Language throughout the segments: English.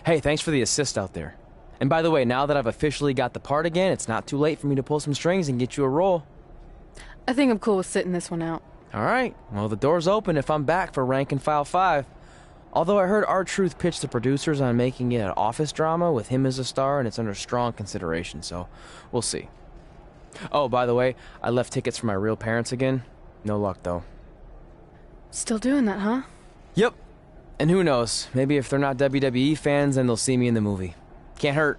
Hey, thanks for the assist out there. And by the way, now that I've officially got the part again, it's not too late for me to pull some strings and get you a role. I think I'm cool with sitting this one out. All right, well, the door's open if I'm back for Rank and File 5. Although I heard R-Truth pitch the producers on making it an office drama with him as a star, and it's under strong consideration, so we'll see. Oh, by the way, I left tickets for my real parents again. No luck, though. Still doing that, huh? Yep. And who knows, maybe if they're not WWE fans, then they'll see me in the movie. Can't hurt.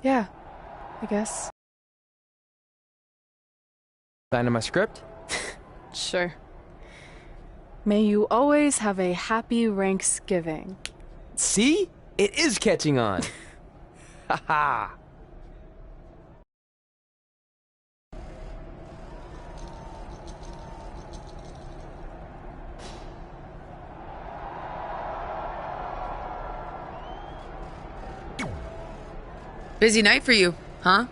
Yeah, I guess. Sign of my script? Sure. May you always have a happy Ranksgiving. See? It is catching on. Haha. Busy night for you, huh?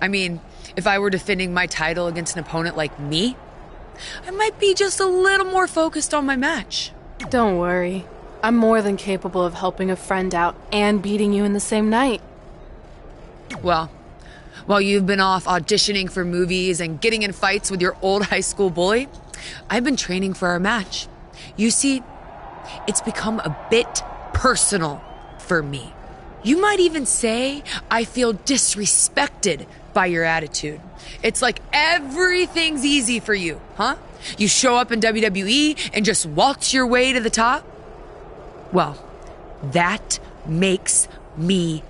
I mean, if I were defending my title against an opponent like me, I might be just a little more focused on my match. Don't worry. I'm more than capable of helping a friend out and beating you in the same night. Well, while you've been off auditioning for movies and getting in fights with your old high school bully, I've been training for our match. You see, it's become a bit personal for me. You might even say I feel disrespected by your attitude. It's like everything's easy for you, huh? You show up in WWE and just waltz your way to the top? Well, that makes me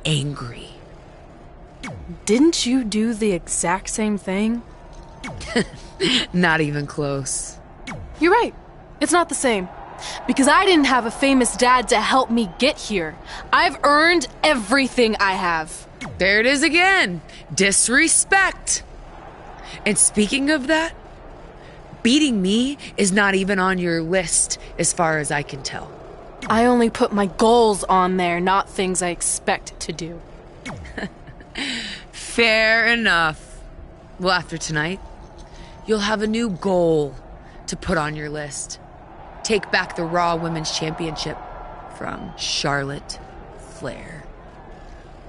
angry. Didn't you do the exact same thing? Not even close. You're right. It's not the same. Because I didn't have a famous dad to help me get here. I've earned everything I have. There it is again. Disrespect. And speaking of that, beating me is not even on your list as far as I can tell. I only put my goals on there, not things I expect to do. Fair enough. Well, after tonight, you'll have a new goal to put on your list. Take back the Raw Women's Championship from Charlotte Flair.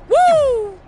Woo!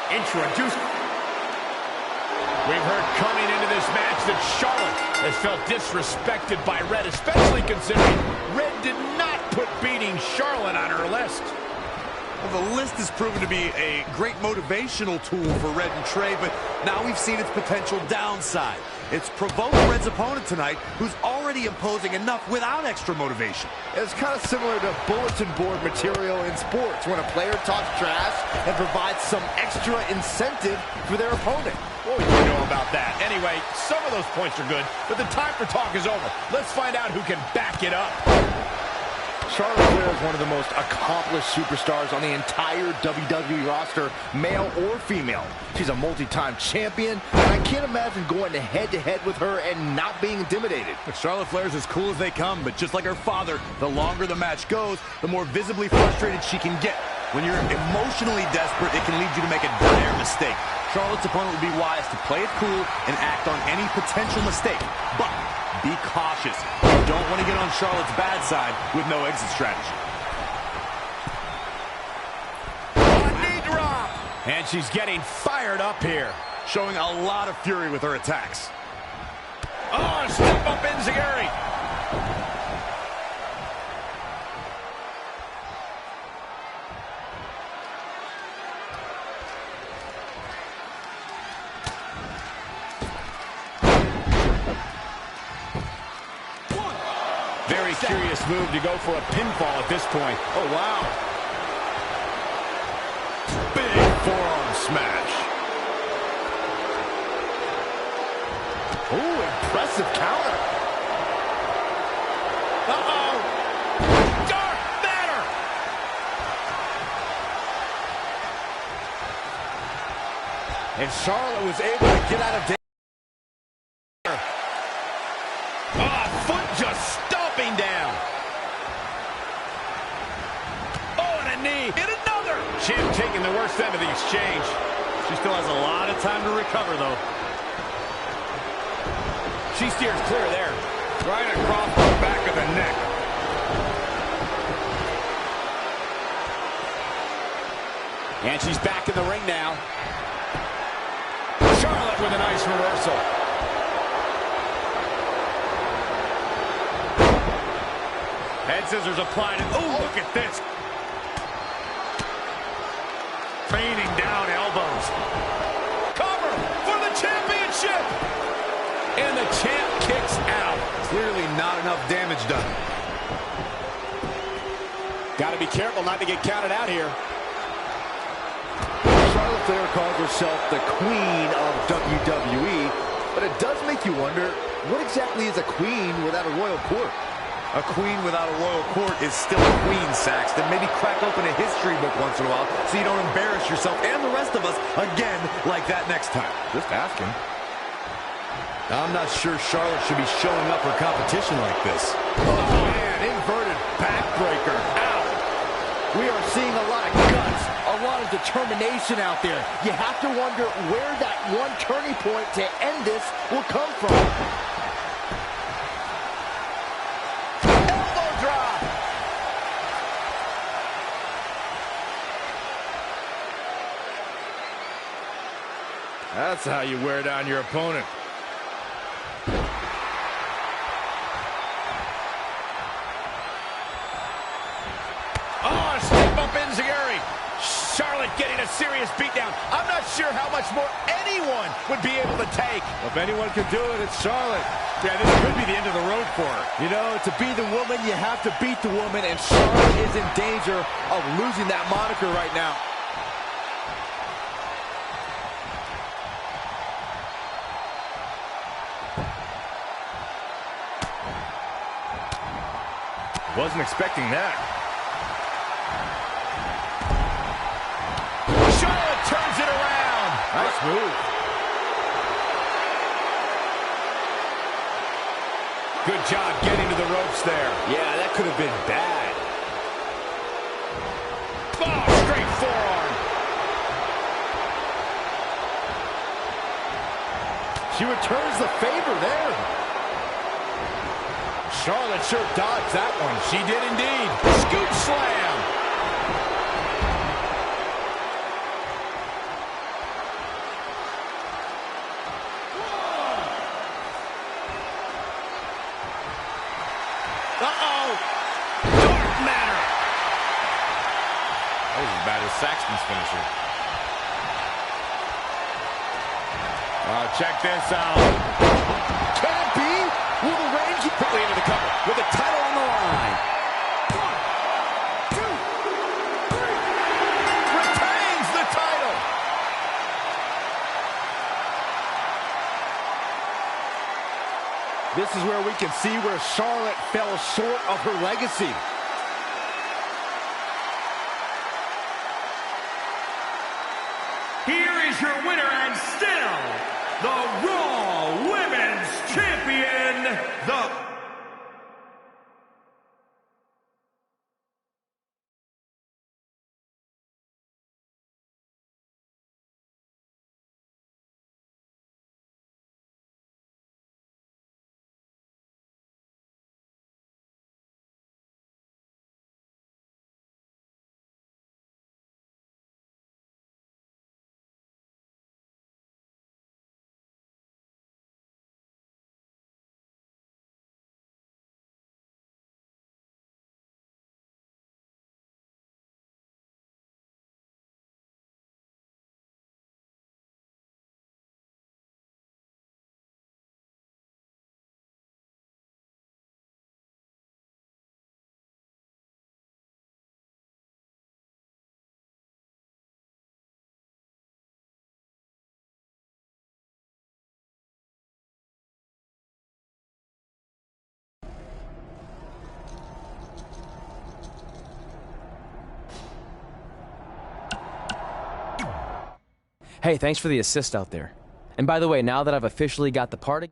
Introduced. We've heard coming into this match that Charlotte has felt disrespected by Red, especially considering Red did not put beating Charlotte on her list. Well, the list has proven to be a great motivational tool for Red and Trey, but now we've seen its potential downside. It's provoked Red's opponent tonight, who's already imposing enough without extra motivation. It's kind of similar to bulletin board material in sports when a player talks trash and provides some extra incentive for their opponent. What do you know about that? Anyway, some of those points are good, but the time for talk is over. Let's find out who can back it up. Charlotte Flair is one of the most accomplished superstars on the entire WWE roster, male or female. She's a multi-time champion, and I can't imagine going head-to-head with her and not being intimidated. Charlotte Flair's as cool as they come, but just like her father, the longer the match goes, the more visibly frustrated she can get. When you're emotionally desperate, it can lead you to make a dire mistake. Charlotte's opponent would be wise to play it cool and act on any potential mistake, but be cautious. You don't want to get on Charlotte's bad side with no exit strategy. Oh, knee And she's getting fired up here. Showing a lot of fury with her attacks. Oh, step up Enziguri. Very curious move to go for a pinfall at this point. Oh, wow. Big forearm smash. Ooh, impressive counter. Uh-oh. Dark Matter. And Charlotte was able to get out of danger. Foot just stomping down. Oh, and a knee. And another. Champ taking the worst end of the exchange. She still has a lot of time to recover, though. She steers clear there. Right across the back of the neck. And she's back in the ring now. Charlotte with a nice reversal. Head scissors applied. Oh, look at this. Raining down elbows. Cover for the championship. And the champ kicks out. Clearly not enough damage done. Got to be careful not to get counted out here. Charlotte Flair calls herself the queen of WWE, but it does make you wonder, what exactly is a queen without a royal court? A queen without a royal court is still a queen, Saxton. Maybe crack open a history book once in a while so you don't embarrass yourself and the rest of us again like that next time. Just asking. I'm not sure Charlotte should be showing up for competition like this. Oh, man, inverted backbreaker. Ow. We are seeing a lot of guts, a lot of determination out there. You have to wonder where that one turning point to end this will come from. Elbow drop. That's how you wear down your opponent. Oh, step up Enziguri. Charlotte getting a serious beatdown. I'm not sure how much more anyone would be able to take. If anyone can do it, it's Charlotte. Yeah, this could be the end of the road for her. You know, to be the woman, you have to beat the woman, and Charlotte is in danger of losing that moniker right now. Wasn't expecting that. Charlotte turns it around. Nice move. Good job getting to the ropes there. Yeah, that could have been bad. Oh, straight forearm. She returns the favor there. Charlotte sure dodged that one. She did indeed. Scoop slam. Uh-oh. Dark Matter. That was as bad as Saxton's finisher. Check this out. Can it be? Will the reign keep Quickly into the cover with the title on the line. 1, 2, 3. Retains the title. This is where we can see where Charlotte fell short of her legacy. Here is your winner and still the Raw Women's Champion, the Hey, thanks for the assist out there. And by the way, now that I've officially got the part...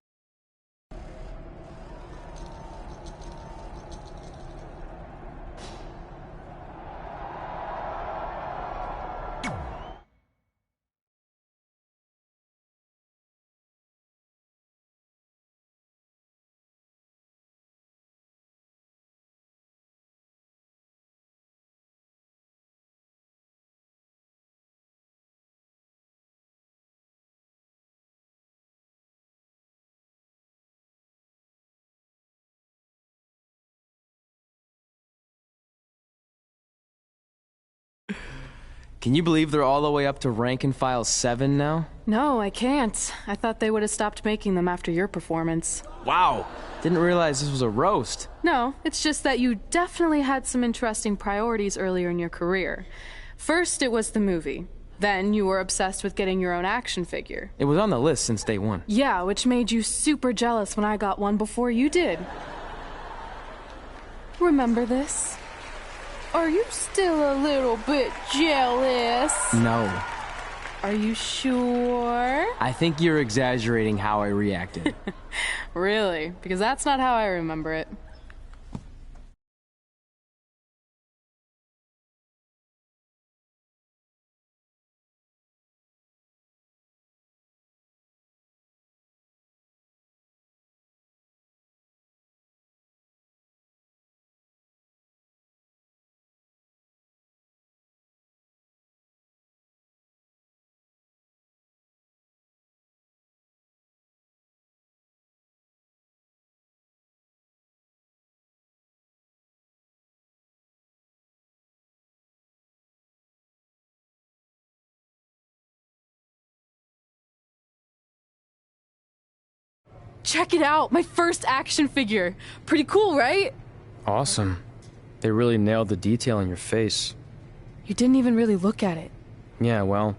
Can you believe they're all the way up to rank and file 7 now? No, I can't. I thought they would have stopped making them after your performance. Wow! Didn't realize this was a roast. No, it's just that you definitely had some interesting priorities earlier in your career. First, it was the movie. Then you were obsessed with getting your own action figure. It was on the list since day one. Yeah, which made you super jealous when I got one before you did. Remember this? Are you still a little bit jealous? No. Are you sure? I think you're exaggerating how I reacted. Really? Because that's not how I remember it. Check it out! My first action figure! Pretty cool, right? Awesome. They really nailed the detail in your face. You didn't even really look at it. Yeah, well,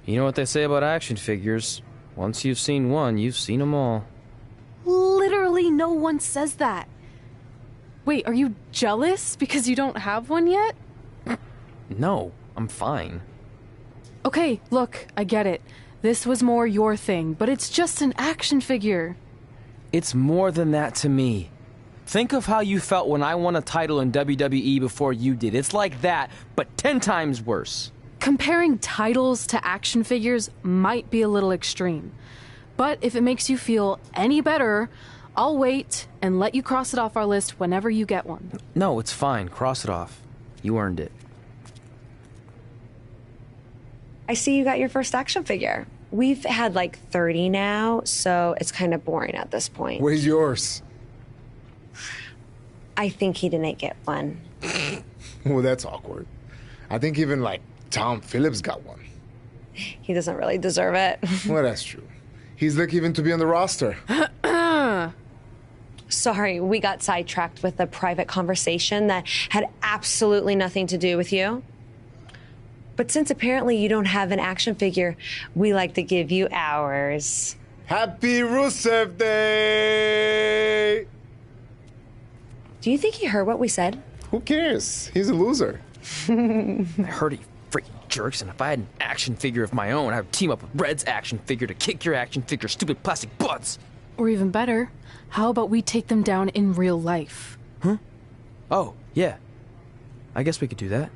you know what they say about action figures. Once you've seen one, you've seen them all. Literally no one says that. Wait, are you jealous because you don't have one yet? No, I'm fine. Okay, look, I get it. This was more your thing, but it's just an action figure. It's more than that to me. Think of how you felt when I won a title in WWE before you did. It's like that, but 10 times worse. Comparing titles to action figures might be a little extreme. But if it makes you feel any better, I'll wait and let you cross it off our list whenever you get one. No, it's fine. Cross it off. You earned it. I see you got your first action figure. We've had like 30 now, so it's kind of boring at this point. Where's yours? I think he didn't get one. Well, that's awkward. I think even like Tom Phillips got one. He doesn't really deserve it. Well, that's true. He's lucky even to be on the roster. Sorry, we got sidetracked with a private conversation that had absolutely nothing to do with you. But since apparently you don't have an action figure, we like to give you ours. Happy Rusev Day! Do you think he heard what we said? Who cares? He's a loser. I heard he freaking jerks, and if I had an action figure of my own, I would team up with Red's action figure to kick your action figure stupid plastic butts. Or even better, how about we take them down in real life? Huh? Oh, yeah. I guess we could do that.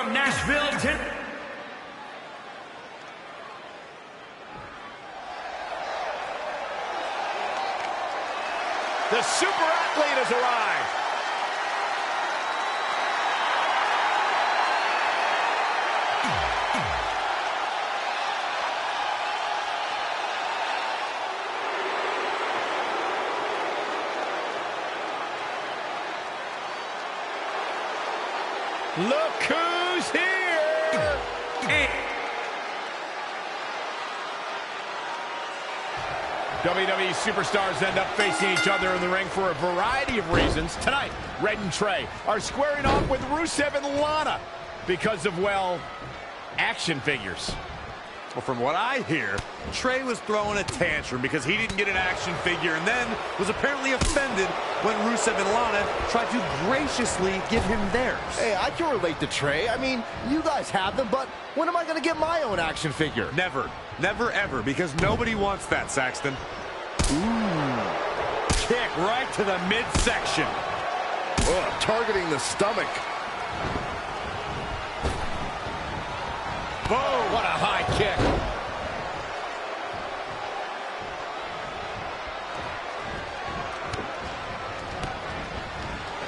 from Nashville, Tennessee. The super athlete has arrived. Look who's here! WWE superstars end up facing each other in the ring for a variety of reasons. Tonight, Red and Trey are squaring off with Rusev and Lana because of, well, action figures. Well, from what I hear, Trey was throwing a tantrum because he didn't get an action figure and then was apparently offended when Rusev and Lana tried to graciously give him theirs. Hey, I can relate to Trey. I mean, you guys have them, but when am I going to get my own action figure? Never. Never, ever, because nobody wants that, Saxton. Ooh. Kick right to the midsection. Ugh, targeting the stomach. Boom! What a high kick.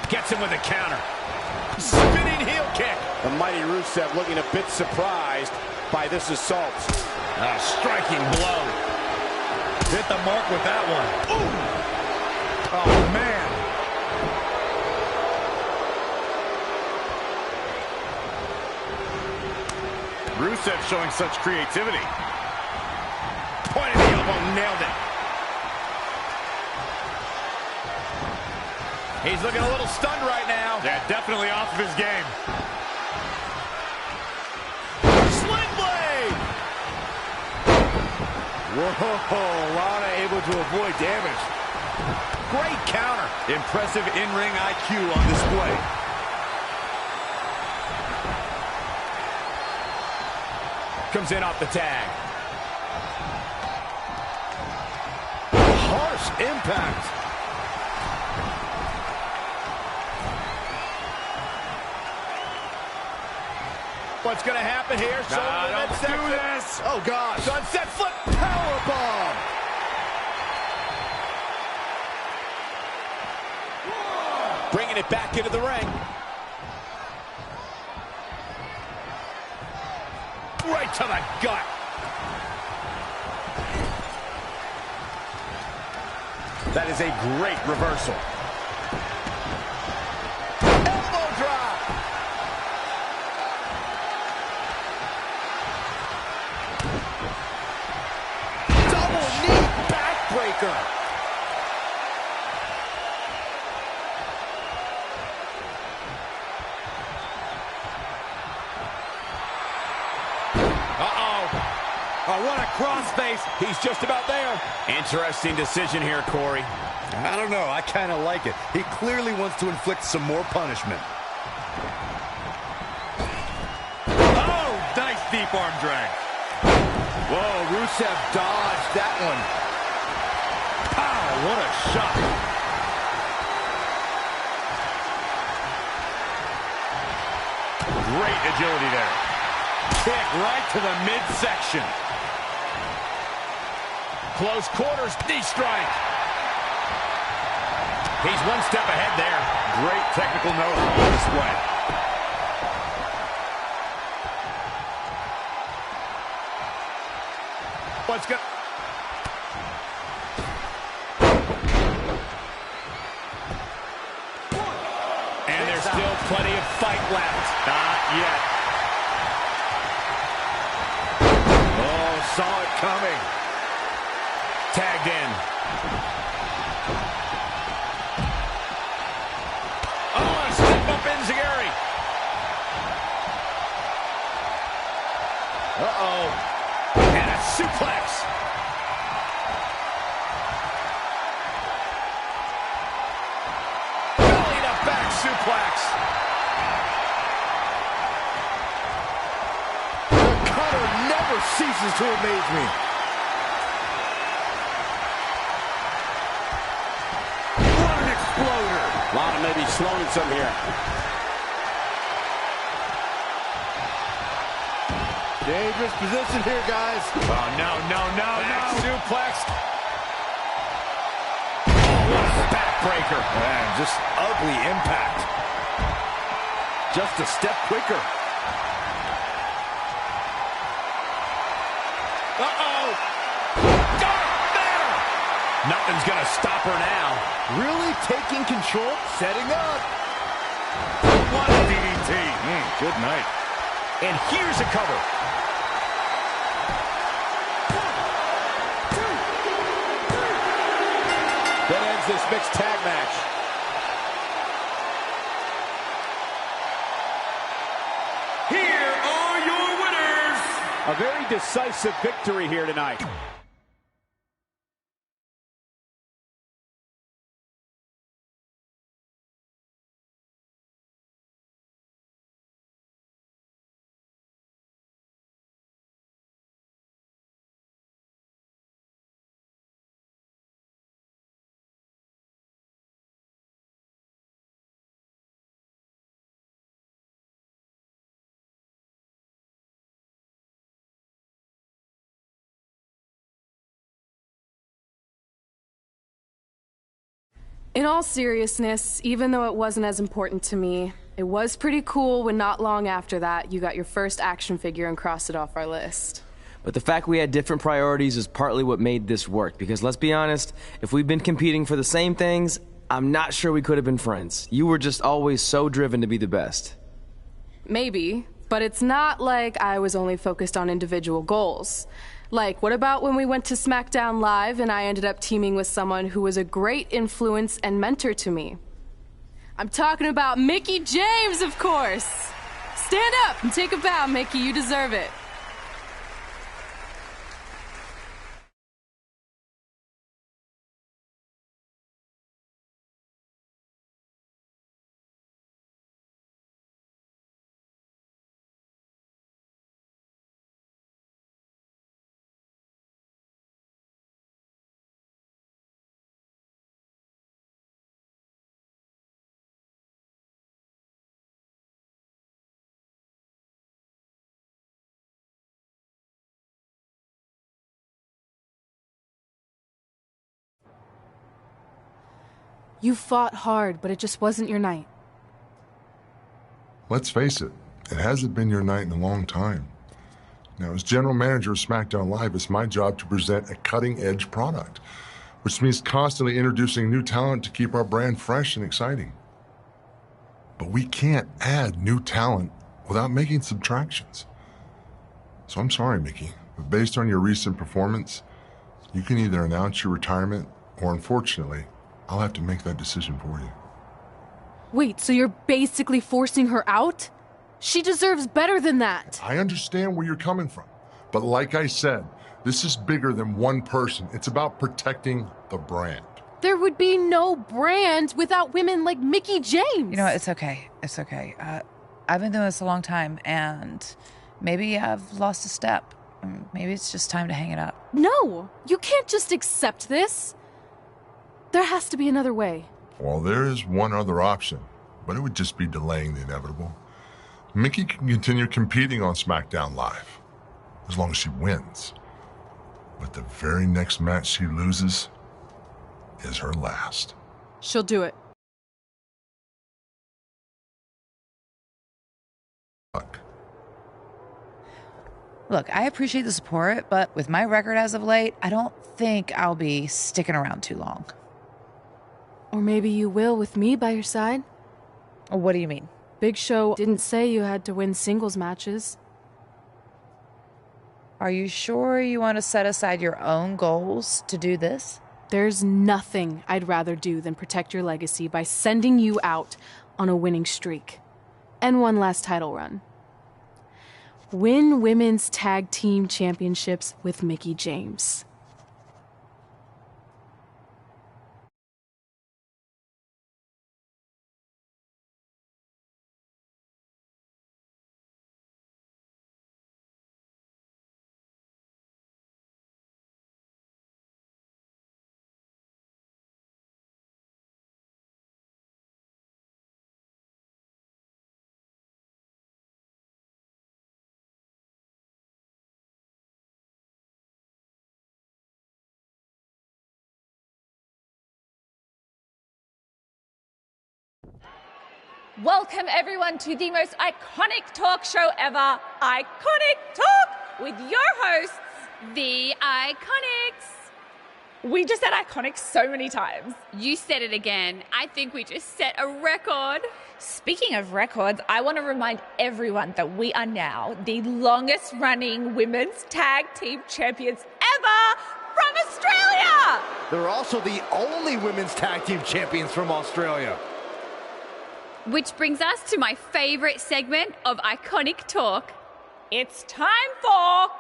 Gets him with a counter. Spinning heel kick. The mighty Rusev looking a bit surprised by this assault. A striking blow. Hit the mark with that one. Ooh! Oh, man. Rusev showing such creativity. Pointed the elbow, nailed it. He's looking a little stunned right now. Yeah, definitely off of his game. Sling blade! Whoa, Lana able to avoid damage. Great counter. Impressive in-ring IQ on display. Comes in off the tag. Harsh impact. What's going to happen here? Don't do this. Oh, gosh. Sunset flip. Powerbomb. Bringing it back into the ring. Right to the gut. That is a great reversal. Elbow drop. Double knee backbreaker. Oh, what a crossface. He's just about there. Interesting decision here, Corey. I don't know. I kind of like it. He clearly wants to inflict some more punishment. Oh, nice deep arm drag. Whoa, Rusev dodged that one. Pow, what a shot. Great agility there. Kick right to the midsection. Close quarters, knee strike. He's one step ahead there. Great technical know-how on display. What's good? And there's still plenty of fight left. Not yet. Oh, saw it coming. Tagged in. Oh, a step up enziguri. Uh-oh. And a suplex. Belly to back suplex. The cutter never ceases to amaze me. What an exploder. Lana may be slowing some here. Dangerous position here, guys. Oh, no. Suplex. Oh, what a backbreaker. Man, just ugly impact. Just a step quicker. Uh-oh. There. Nothing's going to stop her now. Really taking control, setting up. What a DDT. Good night. And here's a cover. That ends this mixed tag match. Here are your winners. A very decisive victory here tonight. In all seriousness, even though it wasn't as important to me, it was pretty cool when not long after that you got your first action figure and crossed it off our list. But the fact we had different priorities is partly what made this work, because let's be honest, if we'd been competing for the same things, I'm not sure we could have been friends. You were just always so driven to be the best. Maybe, but it's not like I was only focused on individual goals. Like, what about when we went to SmackDown Live and I ended up teaming with someone who was a great influence and mentor to me? I'm talking about Mickie James, of course! Stand up and take a bow, Mickie, you deserve it. You fought hard, but it just wasn't your night. Let's face it hasn't been your night in a long time. Now, as general manager of SmackDown Live, it's my job to present a cutting-edge product, which means constantly introducing new talent to keep our brand fresh and exciting. But we can't add new talent without making subtractions. So I'm sorry, Mickie, but based on your recent performance, you can either announce your retirement or, unfortunately, I'll have to make that decision for you. Wait, so you're basically forcing her out? She deserves better than that. I understand where you're coming from, but like I said, this is bigger than one person. It's about protecting the brand. There would be no brand without women like Mickie James. You know what? It's okay. It's okay. I've been doing this a long time, and maybe I've lost a step. Maybe it's just time to hang it up. No, you can't just accept this. There has to be another way. Well, there is one other option, but it would just be delaying the inevitable. Mickie can continue competing on SmackDown Live, as long as she wins. But the very next match she loses is her last. She'll do it. Look, I appreciate the support, but with my record as of late, I don't think I'll be sticking around too long. Or maybe you will with me by your side. What do you mean? Big Show didn't say you had to win singles matches. Are you sure you want to set aside your own goals to do this? There's nothing I'd rather do than protect your legacy by sending you out on a winning streak. And one last title run. Win women's tag team championships with Mickie James. Welcome everyone to the most iconic talk show ever, Iconic Talk, with your hosts, the Iconics. We just said iconic so many times. You said it again. I think we just set a record. Speaking of records, I want to remind everyone that we are now the longest running women's tag team champions ever from Australia. They're also the only women's tag team champions from Australia. Which brings us to my favorite segment of Iconic Talk. It's time for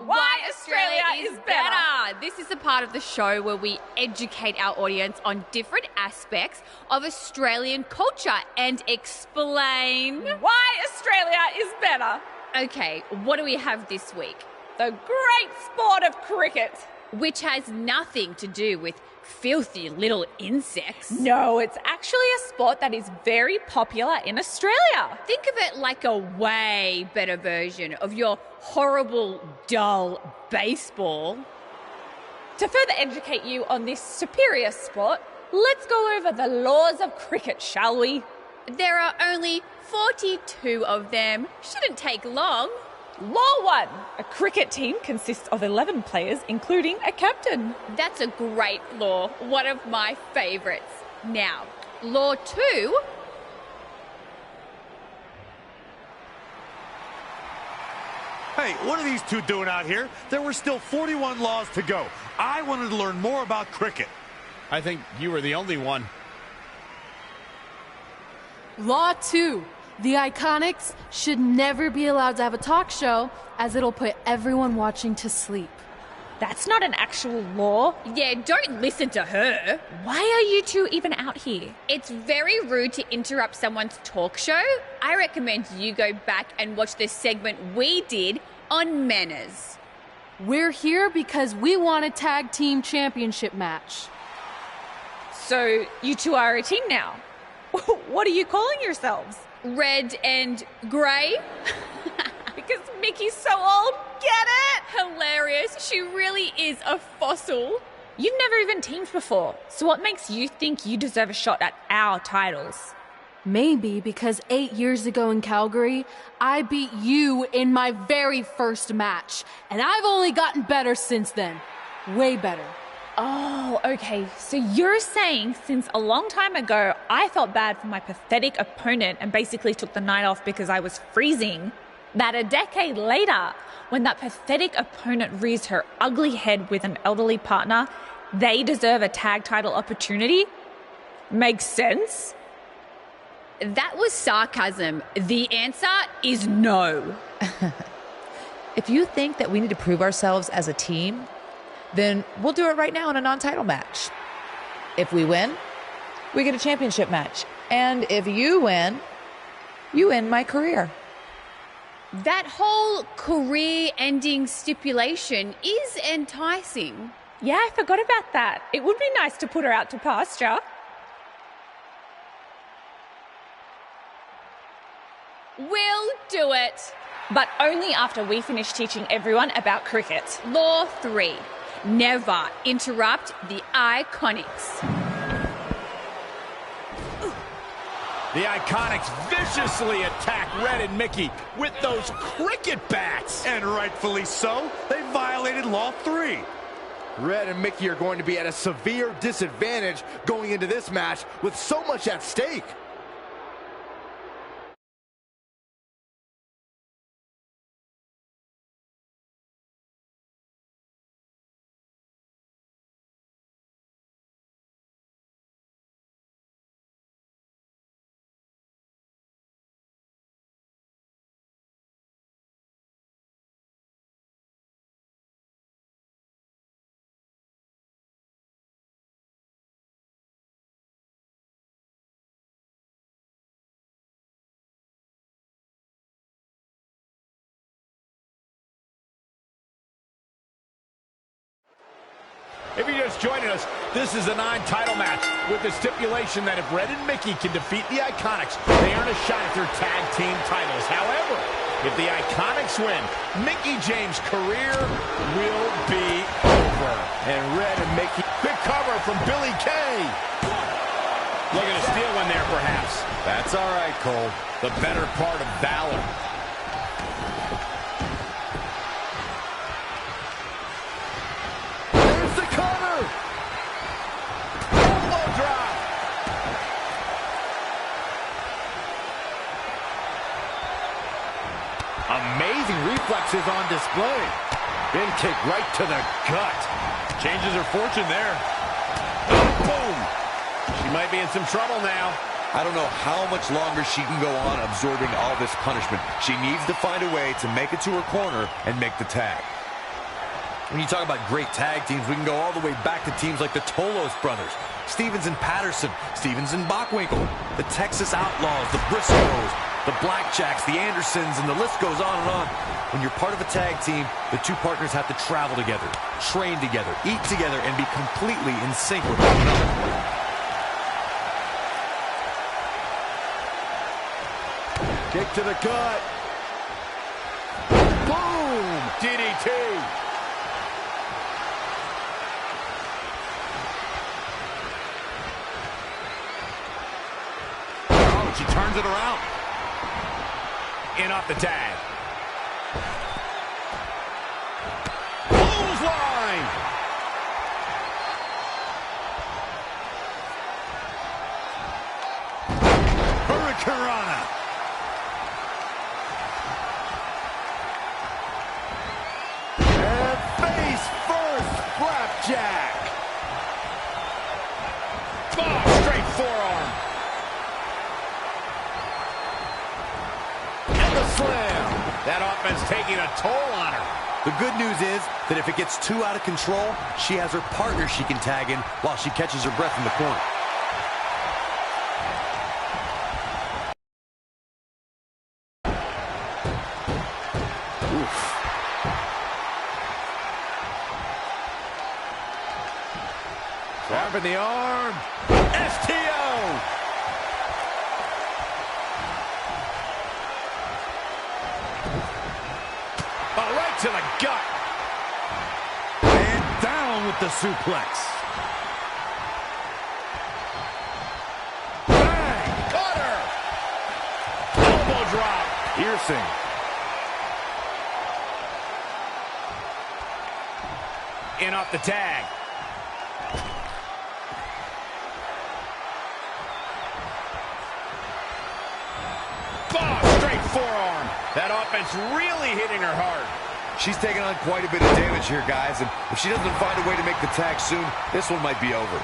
Why Australia is Better. This is the part of the show where we educate our audience on different aspects of Australian culture and explain why Australia is better. Okay, what do we have this week? The great sport of cricket. Which has nothing to do with filthy little insects. No, it's actually a sport that is very popular in Australia. Think of it like a way better version of your horrible, dull baseball. To further educate you on this superior sport, let's go over the laws of cricket, shall we? There are only 42 of them. Shouldn't take long. Law 1. A cricket team consists of 11 players, including a captain. That's a great law. One of my favourites. Now, Law 2. Hey, what are these two doing out here? There were still 41 laws to go. I wanted to learn more about cricket. I think you were the only one. Law 2. The Iconics should never be allowed to have a talk show, as it'll put everyone watching to sleep. That's not an actual law. Yeah, don't listen to her. Why are you two even out here? It's very rude to interrupt someone's talk show. I recommend you go back and watch the segment we did on manners. We're here because we want a tag team championship match. So you two are a team now. What are you calling yourselves? Red and grey? Because Mickey's so old, get it? Hilarious. She really is a fossil. You've never even teamed before, so what makes you think you deserve a shot at our titles? Maybe because 8 years ago in Calgary, I beat you in my very first match, and I've only gotten better since then. Way better. Oh, okay. So you're saying since a long time ago, I felt bad for my pathetic opponent and basically took the night off because I was freezing, that a decade later, when that pathetic opponent rears her ugly head with an elderly partner, they deserve a tag title opportunity? Makes sense? That was sarcasm. The answer is no. If you think that we need to prove ourselves as a team, then we'll do it right now in a non-title match. If we win, we get a championship match. And if you win, you end my career. That whole career-ending stipulation is enticing. Yeah, I forgot about that. It would be nice to put her out to pasture. We'll do it. But only after we finish teaching everyone about cricket. Law 3. Never interrupt the Iconics. The Iconics viciously attack Red and Mickey with those cricket bats. And rightfully so, they violated Law 3. Red and Mickey are going to be at a severe disadvantage going into this match with so much at stake. If you're just joining us, this is a non-title match with the stipulation that if Red and Mickey can defeat the Iconics, they earn a shot at their tag team titles. However, if the Iconics win, Mickey James' career will be over. And Red and Mickey, big cover from Billy Kay. Looking to steal one there, perhaps. That's all right, Cole. The better part of valor. There's the cover. Elbow drop. Amazing reflexes on display. Bin kick right to the gut. Changes her fortune there. Boom. She might be in some trouble now. I don't know how much longer she can go on absorbing all this punishment. She needs to find a way to make it to her corner and make the tag. When you talk about great tag teams, we can go all the way back to teams like the Tolos brothers, Stevens and Patterson, Stevens and Bockwinkel, the Texas Outlaws, the Briscoes, the Blackjacks, the Andersons, and the list goes on and on. When you're part of a tag team, the two partners have to travel together, train together, eat together, and be completely in sync with one another. Kick to the gut. Boom! DDT. Oh, she turns it around. In off the tag. Clothesline. Hurricanrana. And face first, flapjack. Oh, straight forearm. And the slam. That offense taking a toll on her. The good news is that if it gets too out of control, she has her partner she can tag in while she catches her breath in the corner. Trap in the arm. STO. Oh, right to the gut. And down with the suplex. Bang! Cutter! Elbow drop. Piercing. In off the tag. Oh, straight forearm. That offense really hitting her hard. She's taking on quite a bit of damage here, guys, and if she doesn't find a way to make the tag soon, this one might be over.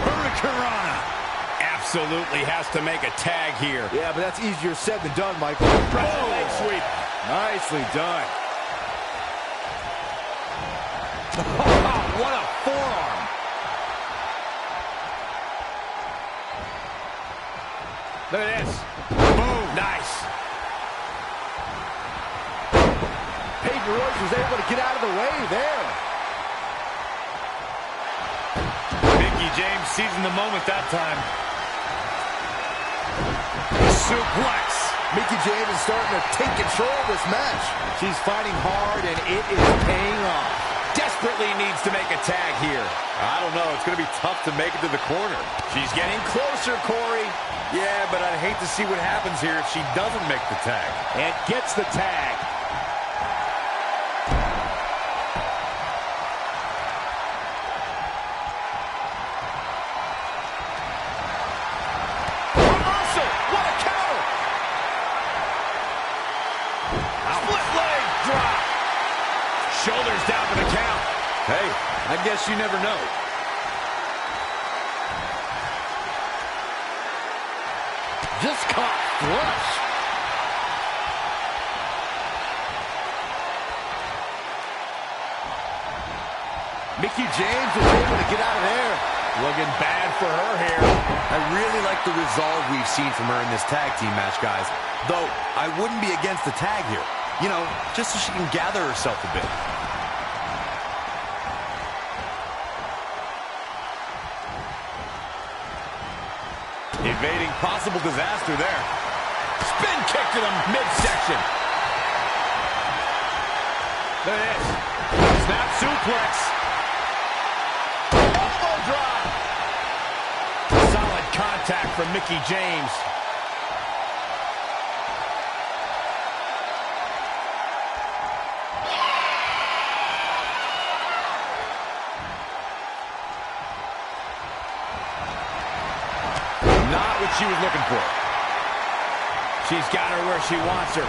Hurricanrana. Absolutely has to make a tag here. Yeah, but that's easier said than done, Michael. Leg sweep. Nicely done. What a forearm. Look at this. Boom. Nice. Peyton Royce was able to get out of the way there. Mickey James seizing the moment that time. Suplex. Mickey James is starting to take control of this match. She's fighting hard, and it is paying off. Desperately needs to make a tag here. I don't know. It's going to be tough to make it to the corner. She's getting closer, Corey. Yeah, but I'd hate to see what happens here if she doesn't make the tag. And gets the tag. Reversal. What a counter. Split leg drop. Shoulders down for the count. Hey, I guess you never know. Just caught flush. Mickey James was able to get out of there. Looking bad for her here. I really like the resolve we've seen from her in this tag team match, guys. Though, I wouldn't be against the tag here. You know, just so she can gather herself a bit. Evading possible disaster there. Spin kick to the midsection. Look at this. Snap suplex. attack from Mickie James. Not what she was looking for. She's got her where she wants her.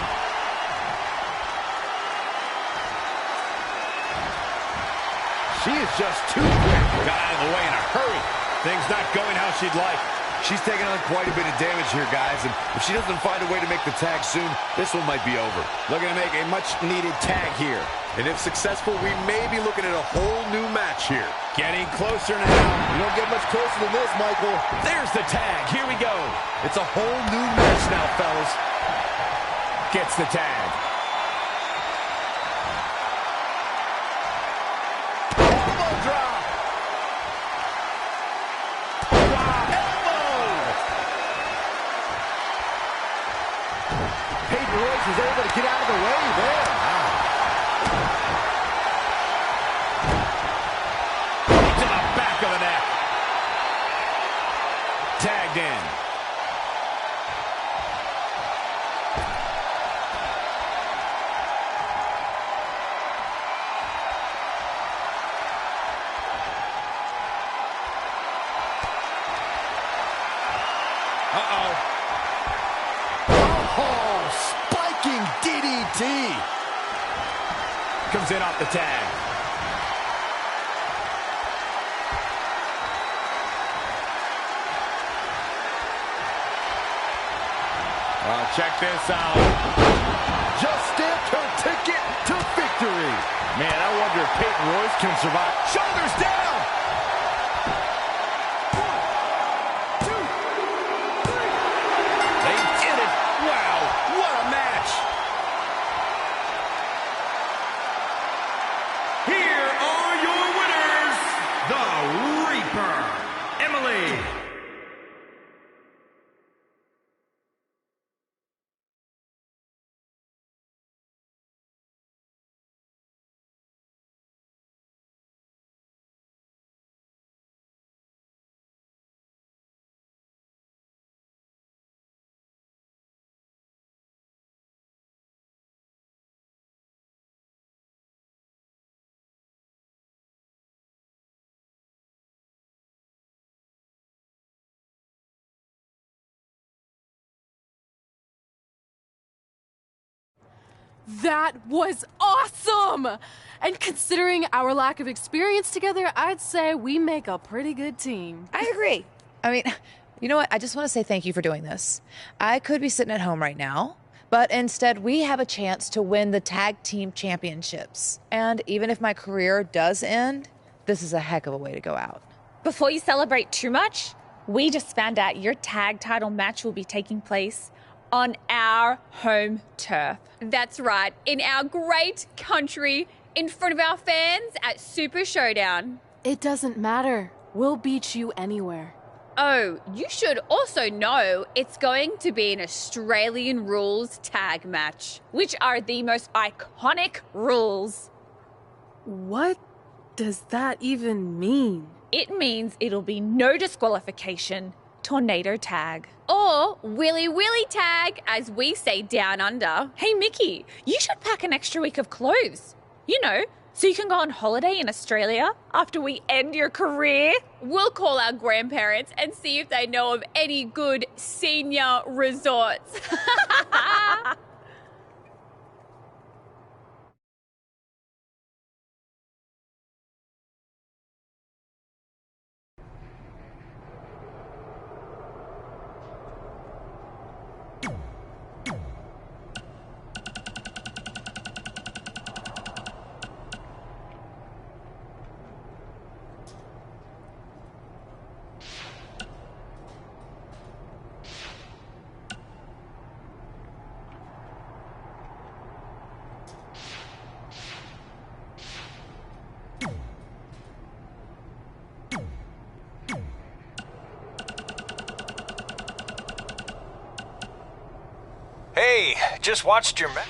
She is just too quick. Got out of the way in a hurry. Things not going how she'd like. She's taking on quite a bit of damage here, guys, and if she doesn't find a way to make the tag soon, this one might be over. Looking to make a much-needed tag here. And if successful, we may be looking at a whole new match here. Getting closer now. You don't get much closer than this, Michael. There's the tag. Here we go. It's a whole new match now, fellas. Gets the tag. Elbow drop. Wow, elbow. Peyton Royce is able to get out of the way there. To the back of the neck. Tagged in. Uh-oh. Oh, spiking DDT. Comes in off the tag. Check this out. Just stamped her ticket to victory. Man, I wonder if Peyton Royce can survive. Shoulders down. 1, 2, 3. They did it. Wow, what a match. Here are your winners, the Reaper, Emily. That was awesome! And considering our lack of experience together, I'd say we make a pretty good team. I agree. I mean, you know what? I just want to say thank you for doing this. I could be sitting at home right now, but instead we have a chance to win the tag team championships. And even if my career does end, this is a heck of a way to go out. Before you celebrate too much, we just found out your tag title match will be taking place on our home turf. That's right, in our great country, in front of our fans at Super Showdown. It doesn't matter. We'll beat you anywhere. Oh, you should also know it's going to be an Australian rules tag match. Which are the most iconic rules. What does that even mean? It means it'll be no disqualification, tornado tag. Or Willy Willy tag, as we say down under. Hey, Mickey, you should pack an extra week of clothes. You know, so you can go on holiday in Australia after we end your career. We'll call our grandparents and see if they know of any good senior resorts. Hey, just watched your match.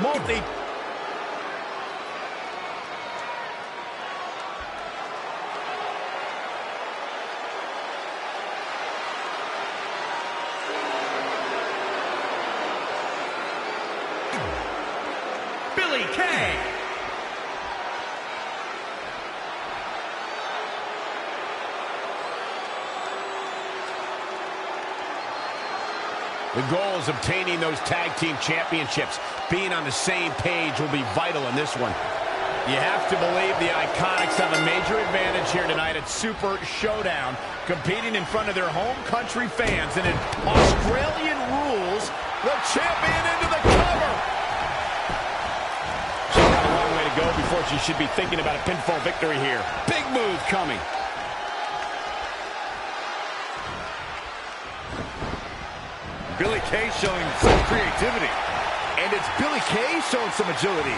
multi... Billy Kay. The goal is obtaining those tag team championships. Being on the same page will be vital in this one. You have to believe the Iconics have a major advantage here tonight at Super Showdown, competing in front of their home country fans. And in Australian rules, the champion into the cover. She's got a long way to go before she should be thinking about a pinfall victory here. Big move coming. Billy Kay showing some creativity. And it's Billy Kay showing some agility.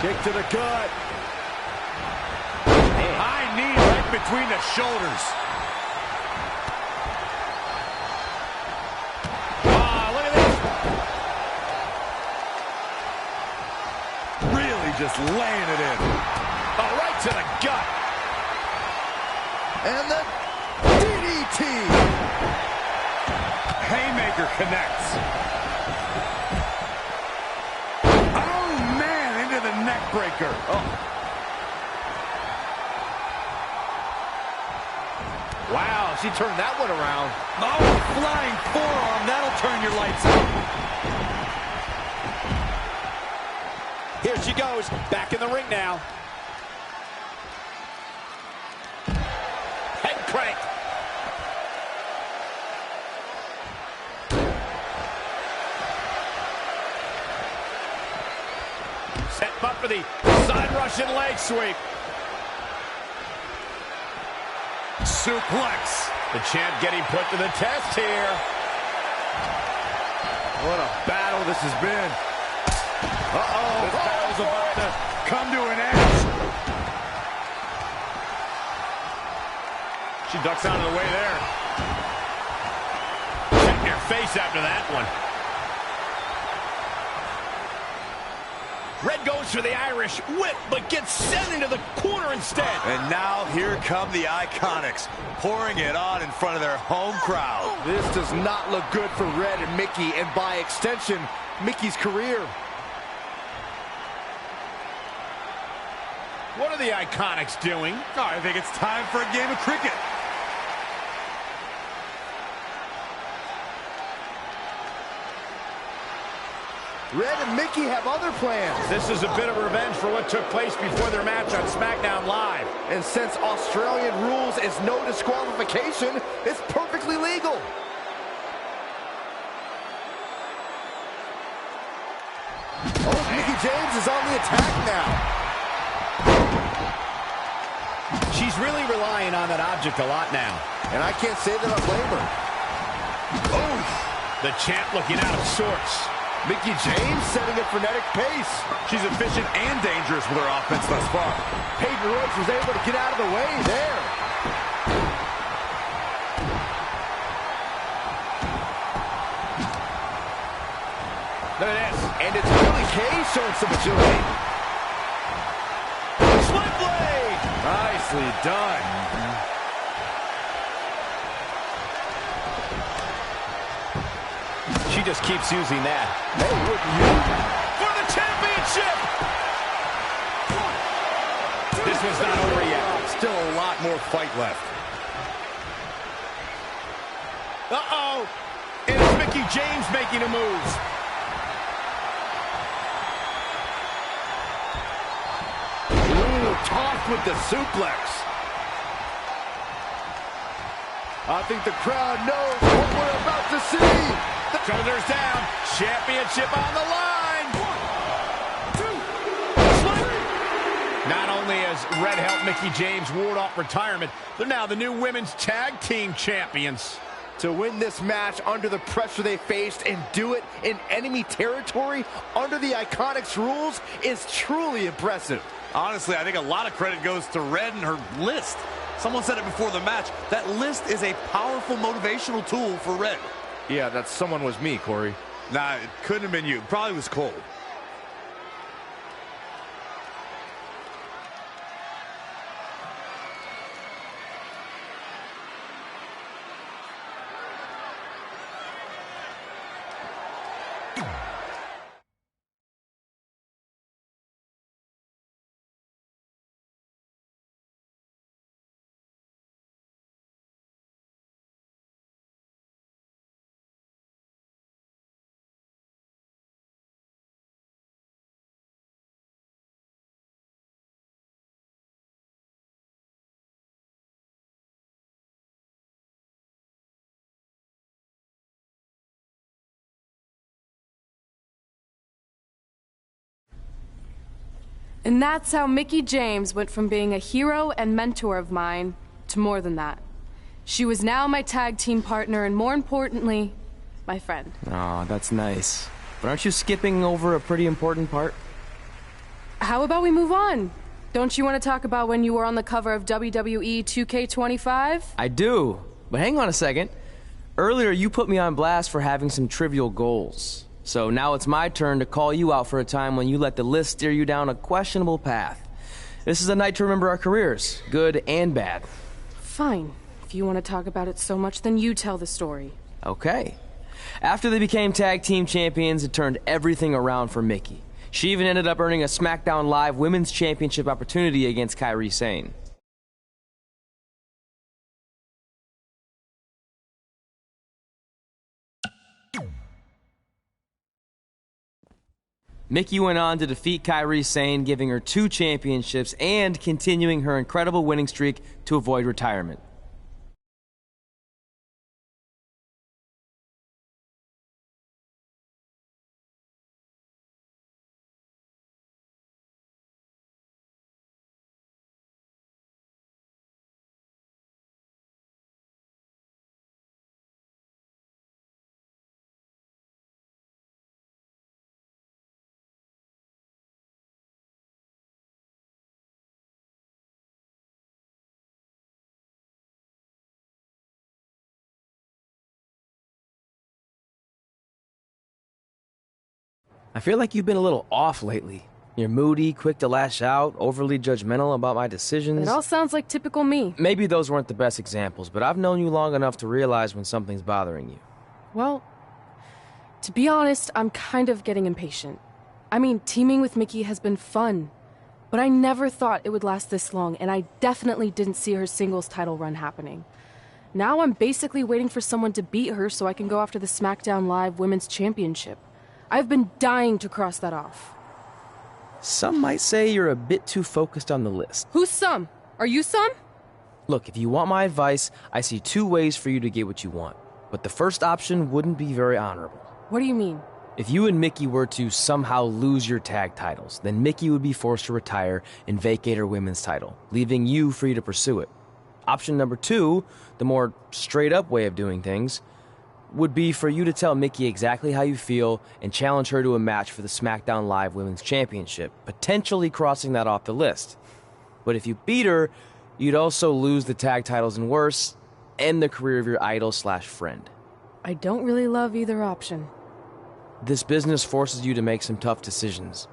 Kick to the gut. High knee right between the shoulders. Look at this. Really just laying it in. Oh, right to the gut. And the DDT. Haymaker connects. Oh, man, into the neck breaker. Oh. Wow, she turned that one around. Oh, flying forearm. That'll turn your lights out. Here she goes, back in the ring now. Head crank. Set up for the side Russian leg sweep. Suplex. The champ getting put to the test here. What a battle this has been. Uh-oh. This battle's about to come to an end. She ducks out of the way there. Check your face after that one. Red goes for the Irish whip, but gets sent into the corner instead. And now here come the Iconics, pouring it on in front of their home crowd. This does not look good for Red and Mickey, and by extension, Mickey's career. What are the Iconics doing? Oh, I think it's time for a game of cricket. Red and Mickey have other plans. This is a bit of revenge for what took place before their match on SmackDown Live. And since Australian rules is no disqualification, it's perfectly legal. Oh, Mickey James is on the attack now. She's really relying on that object a lot now. And I can't say that I blame her. Oh, the champ looking out of sorts. Mickey James setting a frenetic pace. She's efficient and dangerous with her offense thus far. Peyton Royce was able to get out of the way there. Look at this. And it's Billy Kay showing some agility. Sling blade. Nicely done. She just keeps using that. Hey, wouldn't you? For the championship! This one's not over yet. Still a lot more fight left. Uh-oh! And it's Mickey James making a move. Ooh, tossed with the suplex. I think the crowd knows what we're about to see. The shoulders down. Championship on the line. 1, 2. Not only has Red helped Mickey James ward off retirement, they're now the new women's tag team champions. To win this match under the pressure they faced and do it in enemy territory under the Iconics rules is truly impressive. Honestly, I think a lot of credit goes to Red and her list. Someone said it before the match. That list is a powerful motivational tool for Red. Yeah, that someone was me, Corey. Nah, it couldn't have been you. Probably was Cole. And that's how Mickie James went from being a hero and mentor of mine to more than that. She was now my tag team partner and, more importantly, my friend. Aw, that's nice. But aren't you skipping over a pretty important part? How about we move on? Don't you want to talk about when you were on the cover of WWE2k20? I do, but hang on a second. Earlier, you put me on blast for having some trivial goals. So now it's my turn to call you out for a time when you let the list steer you down a questionable path. This is a night to remember our careers, good and bad. Fine. If you want to talk about it so much, then you tell the story. Okay. After they became tag team champions, it turned everything around for Mickie. She even ended up earning a SmackDown Live Women's Championship opportunity against Kairi Sane. Mickie went on to defeat Kairi Sane, giving her 2 championships and continuing her incredible winning streak to avoid retirement. I feel like you've been a little off lately. You're moody, quick to lash out, overly judgmental about my decisions. It all sounds like typical me. Maybe those weren't the best examples, but I've known you long enough to realize when something's bothering you. Well, to be honest, I'm kind of getting impatient. I mean, teaming with Mickie has been fun, but I never thought it would last this long, and I definitely didn't see her singles title run happening. Now I'm basically waiting for someone to beat her so I can go after the SmackDown Live Women's Championship. I've been dying to cross that off. Some might say you're a bit too focused on the list. Who's some? Are you some? Look, if you want my advice, I see 2 ways for you to get what you want. But the first option wouldn't be very honorable. What do you mean? If you and Mickie were to somehow lose your tag titles, then Mickie would be forced to retire and vacate her women's title, leaving you free to pursue it. Option number 2, the more straight-up way of doing things, would be for you to tell Mickie exactly how you feel and challenge her to a match for the SmackDown Live Women's Championship, potentially crossing that off the list. But if you beat her, you'd also lose the tag titles and worse, end the career of your idol/friend. I don't really love either option. This business forces you to make some tough decisions.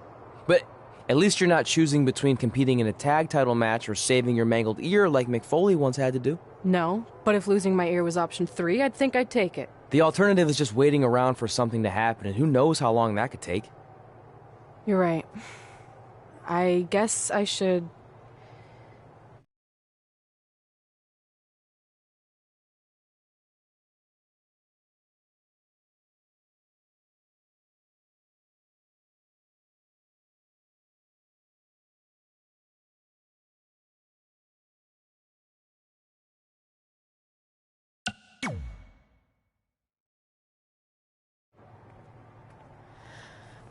But at least you're not choosing between competing in a tag title match or saving your mangled ear like Mick Foley once had to do. No, but if losing my ear was option 3, I'd think I'd take it. The alternative is just waiting around for something to happen, and who knows how long that could take. You're right. I guess I should...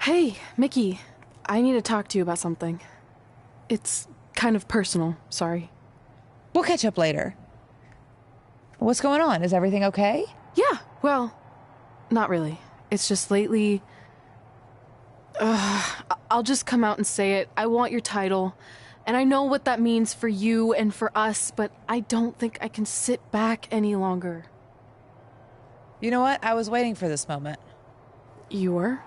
Hey, Mickie, I need to talk to you about something. It's kind of personal, sorry. We'll catch up later. What's going on? Is everything okay? Yeah, well, not really. It's just lately... I'll just come out and say it. I want your title. And I know what that means for you and for us, but I don't think I can sit back any longer. You know what? I was waiting for this moment. You were?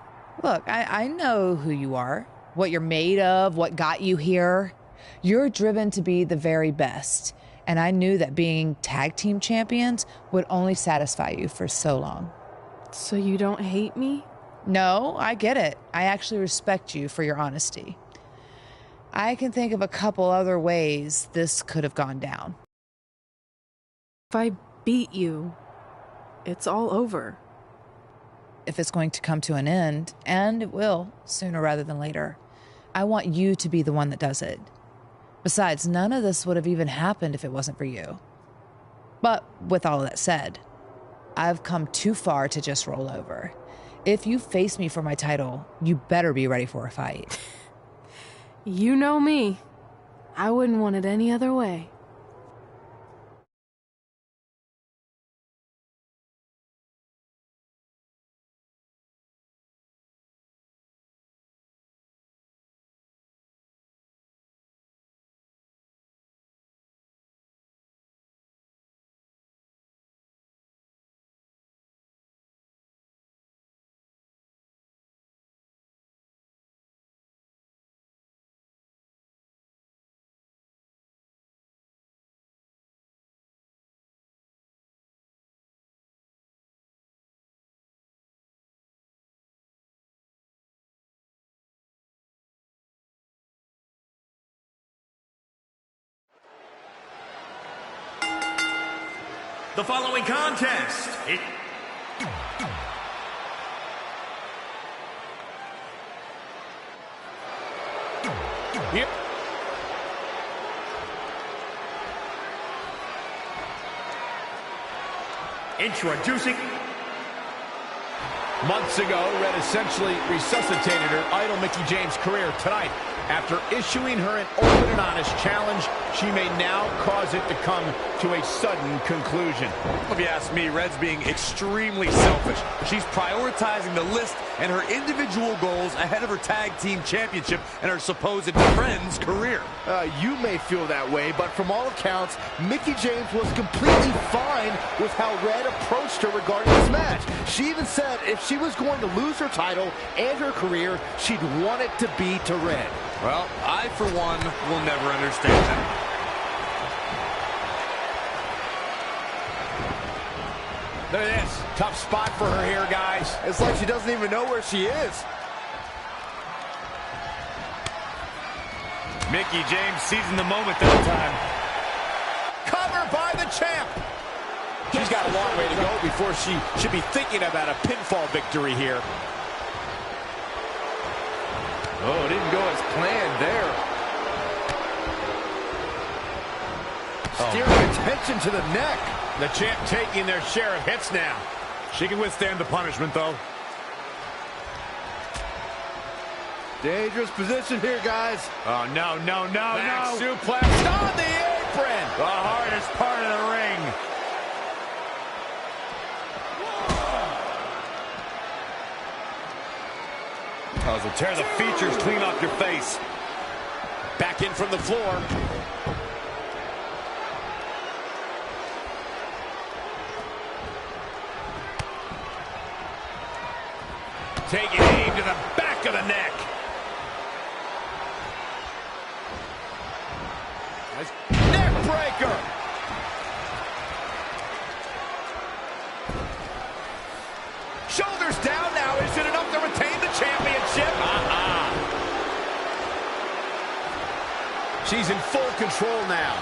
Look, I know who you are, what you're made of, what got you here. You're driven to be the very best, and I knew that being tag team champions would only satisfy you for so long. So you don't hate me? No, I get it. I actually respect you for your honesty. I can think of a couple other ways this could have gone down. If I beat you, it's all over. If it's going to come to an end, and it will, sooner rather than later, I want you to be the one that does it. Besides, none of this would have even happened if it wasn't for you. But with all of that said, I've come too far to just roll over. If you face me for my title, you better be ready for a fight. You know me. I wouldn't want it any other way. The following contest. Yep. Introducing. Months ago, Red essentially resuscitated her idol Mickie James' career. Tonight, after issuing her an open and honest challenge, she may now cause it to come to a sudden conclusion. If you ask me, Red's being extremely selfish. She's prioritizing the list and her individual goals ahead of her tag team championship and her supposed friend's career. You may feel that way, but from all accounts, Mickie James was completely fine with how Red approached her regarding this match. She even said if she was going to lose her title and her career, she'd want it to be to Red. Well, I, for one, will never understand that. Look at this. Tough spot for her here, guys. It's like she doesn't even know where she is. Mickie James seizing the moment that time. Cover by the champ. She's got a long way to go before she should be thinking about a pinfall victory here. Oh, it didn't go as planned there. Steering attention to the neck. The champ taking their share of hits now. She can withstand the punishment, though. Dangerous position here, guys. Oh, no, no, no, Back no. suplex on the apron. The hardest part of the ring. Oh, so tear the features clean off your face. Back in from the floor. Taking aim to the back of the neck. Neck breaker. Shoulders down now. Is it enough to retain the championship? She's in full control now.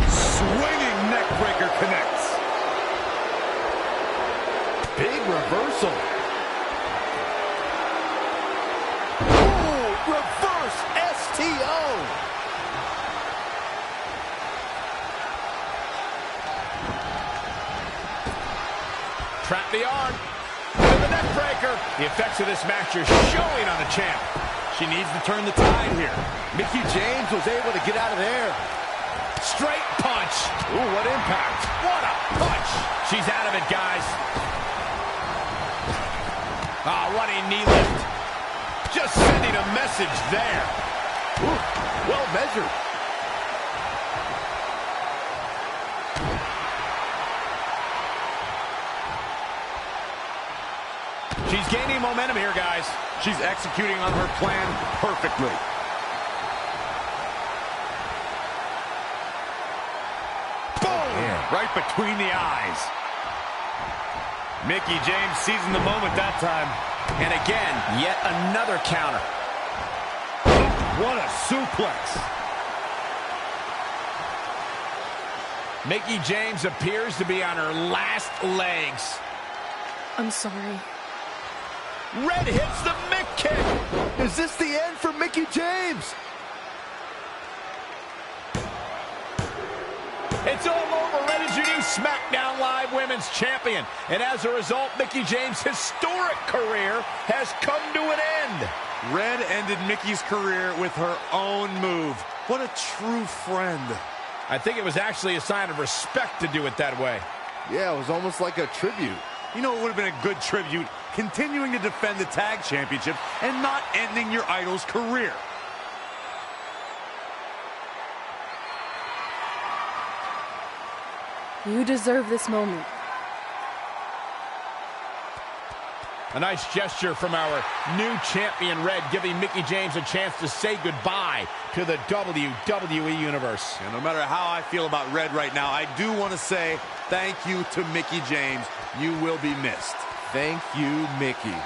Swinging neck breaker connects. Big reversal. Ooh, reverse STO. Trap the arm. With the neck breaker. The effects of this match are showing on the champ. She needs to turn the tide here. Mickie James was able to get out of there. Straight punch. Ooh, what impact. What a punch. She's out of it, guys. Running knee lift. Just sending a message there. Ooh, well measured. She's gaining momentum here, guys. She's executing on her plan perfectly. Boom! Right between the eyes. Mickie James seizing the moment that time. And again, yet another counter. What a suplex. Mickie James appears to be on her last legs. I'm sorry. Red hits the Mick kick. Is this the end for Mickie James? It's all over. Red is your new SmackDown Live Women's Champion. And as a result, Mickie James' historic career has come to an end. Red ended Mickey's career with her own move. What a true friend. I think it was actually a sign of respect to do it that way. Yeah, it was almost like a tribute. You know, it would have been a good tribute, continuing to defend the tag championship and not ending your idol's career. You deserve this moment. A nice gesture from our new champion, Red, giving Mickie James a chance to say goodbye to the WWE Universe. And no matter how I feel about Red right now, I do want to say thank you to Mickie James. You will be missed. Thank you, Mickie.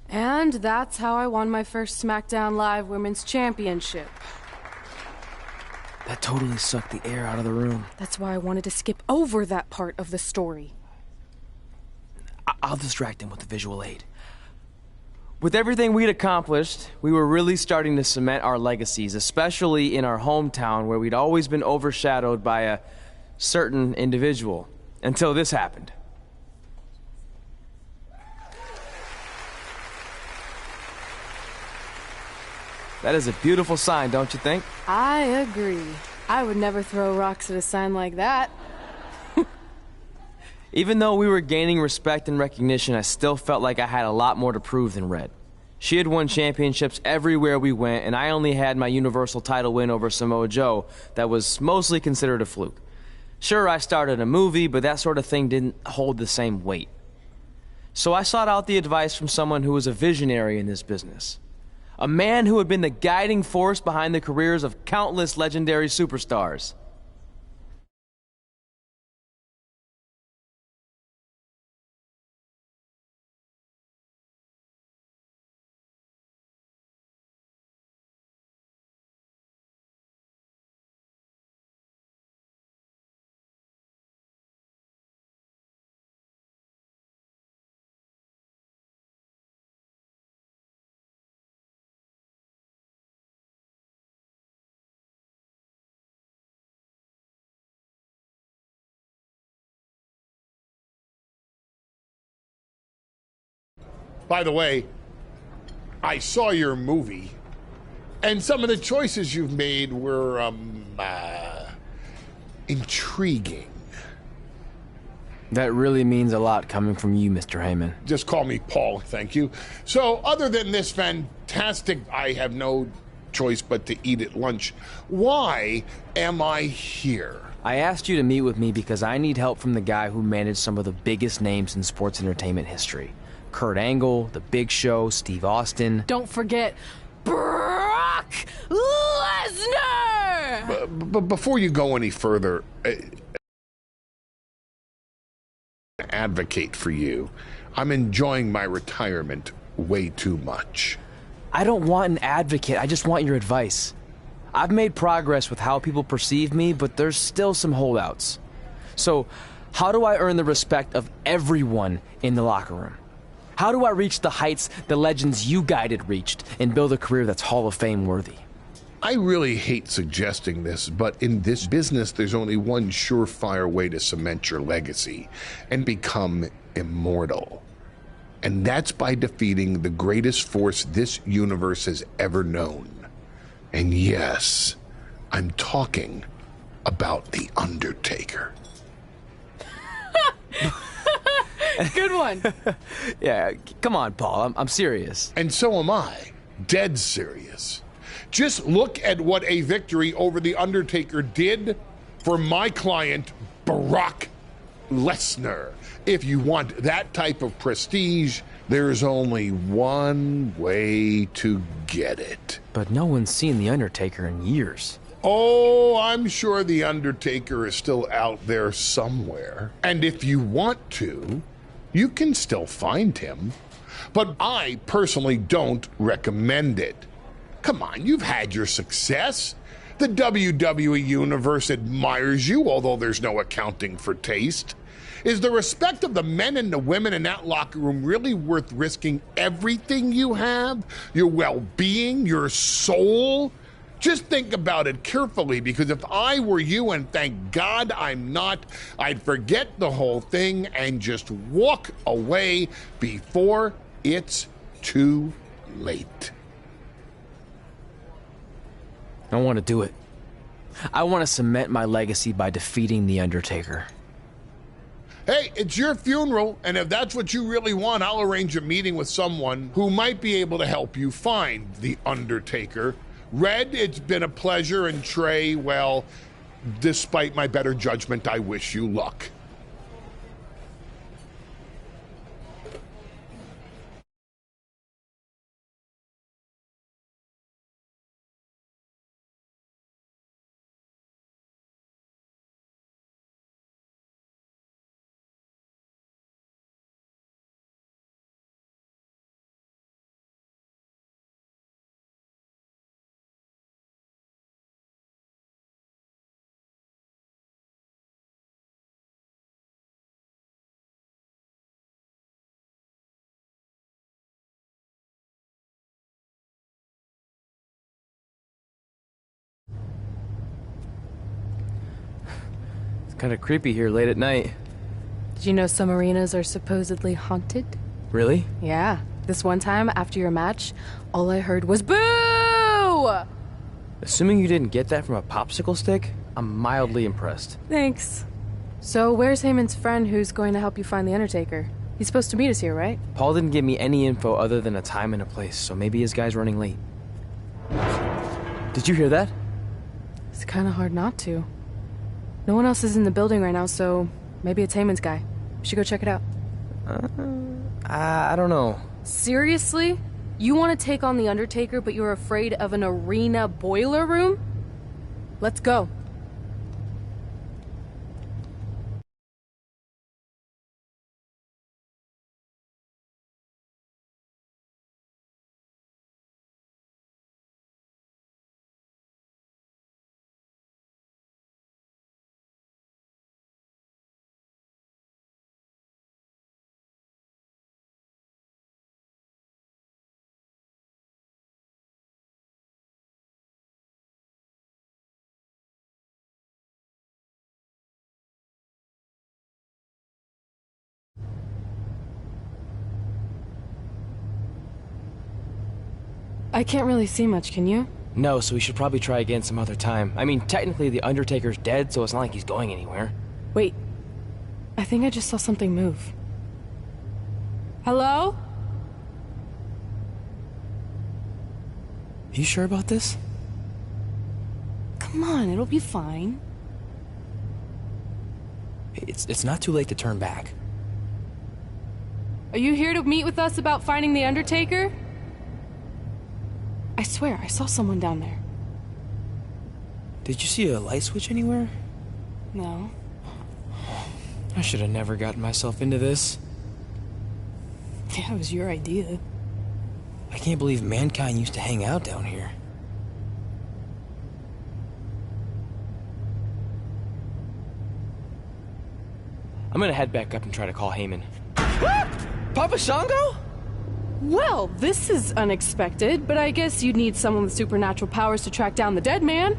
And that's how I won my first SmackDown Live Women's Championship. That totally sucked the air out of the room. That's why I wanted to skip over that part of the story. I'll distract him with the visual aid. With everything we'd accomplished, we were really starting to cement our legacies, especially in our hometown where we'd always been overshadowed by a certain individual, until this happened. That is a beautiful sign, don't you think? I agree. I would never throw rocks at a sign like that. Even though we were gaining respect and recognition, I still felt like I had a lot more to prove than Red. She had won championships everywhere we went, and I only had my Universal title win over Samoa Joe that was mostly considered a fluke. Sure, I started a movie, but that sort of thing didn't hold the same weight. So I sought out the advice from someone who was a visionary in this business. A man who had been the guiding force behind the careers of countless legendary superstars. By the way, I saw your movie, and some of the choices you've made were, intriguing. That really means a lot coming from you, Mr. Heyman. Just call me Paul, thank you. So, other than this fantastic, I have no choice but to eat at lunch, why am I here? I asked you to meet with me because I need help from the guy who managed some of the biggest names in sports entertainment history. Kurt Angle, The Big Show, Steve Austin. Don't forget Brock Lesnar! But before you go any further, advocate for you. I'm enjoying my retirement way too much. I don't want an advocate, I just want your advice. I've made progress with how people perceive me, but there's still some holdouts. So, how do I earn the respect of everyone in the locker room? How do I reach the heights the legends you guided reached and build a career that's Hall of Fame worthy? I really hate suggesting this, but in this business, there's only one surefire way to cement your legacy and become immortal. And that's by defeating the greatest force this universe has ever known. And yes, I'm talking about The Undertaker. Good one. Yeah, come on, Paul. I'm serious. And so am I. Dead serious. Just look at what a victory over The Undertaker did for my client, Barack Lesnar. If you want that type of prestige, there's only one way to get it. But no one's seen The Undertaker in years. Oh, I'm sure The Undertaker is still out there somewhere. And if you want to, you can still find him. But I personally don't recommend it. Come on, you've had your success. The WWE Universe admires you, although there's no accounting for taste. Is the respect of the men and the women in that locker room really worth risking everything you have? Your well-being, your soul? Just think about it carefully, because if I were you, and thank God I'm not, I'd forget the whole thing and just walk away before it's too late. I don't want to do it. I want to cement my legacy by defeating The Undertaker. Hey, it's your funeral, and if that's what you really want, I'll arrange a meeting with someone who might be able to help you find The Undertaker. Red, it's been a pleasure, and Trey, well, despite my better judgment, I wish you luck. Kind of creepy here late at night. Did you know some arenas are supposedly haunted? Really? Yeah. This one time, after your match, all I heard was boo! Assuming you didn't get that from a popsicle stick, I'm mildly impressed. Thanks. So where's Heyman's friend who's going to help you find The Undertaker? He's supposed to meet us here, right? Paul didn't give me any info other than a time and a place, so maybe his guy's running late. Did you hear that? It's kind of hard not to. No one else is in the building right now, so maybe it's Heyman's guy. We should go check it out. I don't know. Seriously? You want to take on The Undertaker, but you're afraid of an arena boiler room? Let's go. I can't really see much, can you? No, so we should probably try again some other time. I mean, technically The Undertaker's dead, so it's not like he's going anywhere. Wait. I think I just saw something move. Hello? You sure about this? Come on, it'll be fine. It's not too late to turn back. Are you here to meet with us about finding The Undertaker? I swear, I saw someone down there. Did you see a light switch anywhere? No. I should have never gotten myself into this. Yeah, it was your idea. I can't believe Mankind used to hang out down here. I'm gonna head back up and try to call Heyman. Papa Shango? Well, this is unexpected, but I guess you'd need someone with supernatural powers to track down the dead man.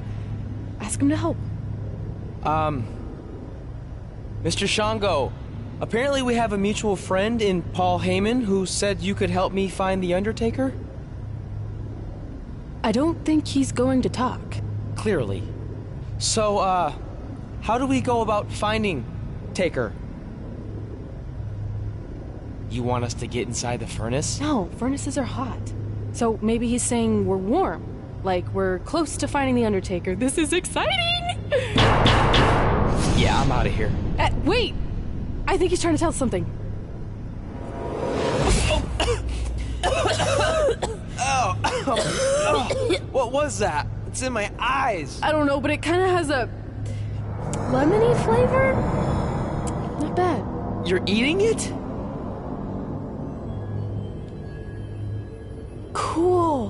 Ask him to help. Mr. Shango, apparently we have a mutual friend in Paul Heyman who said you could help me find The Undertaker? I don't think he's going to talk. Clearly. So, how do we go about finding Taker? You want us to get inside the furnace? No, furnaces are hot. So maybe he's saying we're warm. Like we're close to finding The Undertaker. This is exciting! Yeah, I'm out of here. Wait! I think he's trying to tell us something. What was that? It's in my eyes. I don't know, but it kind of has a lemony flavor. Not bad. You're eating it? Cool.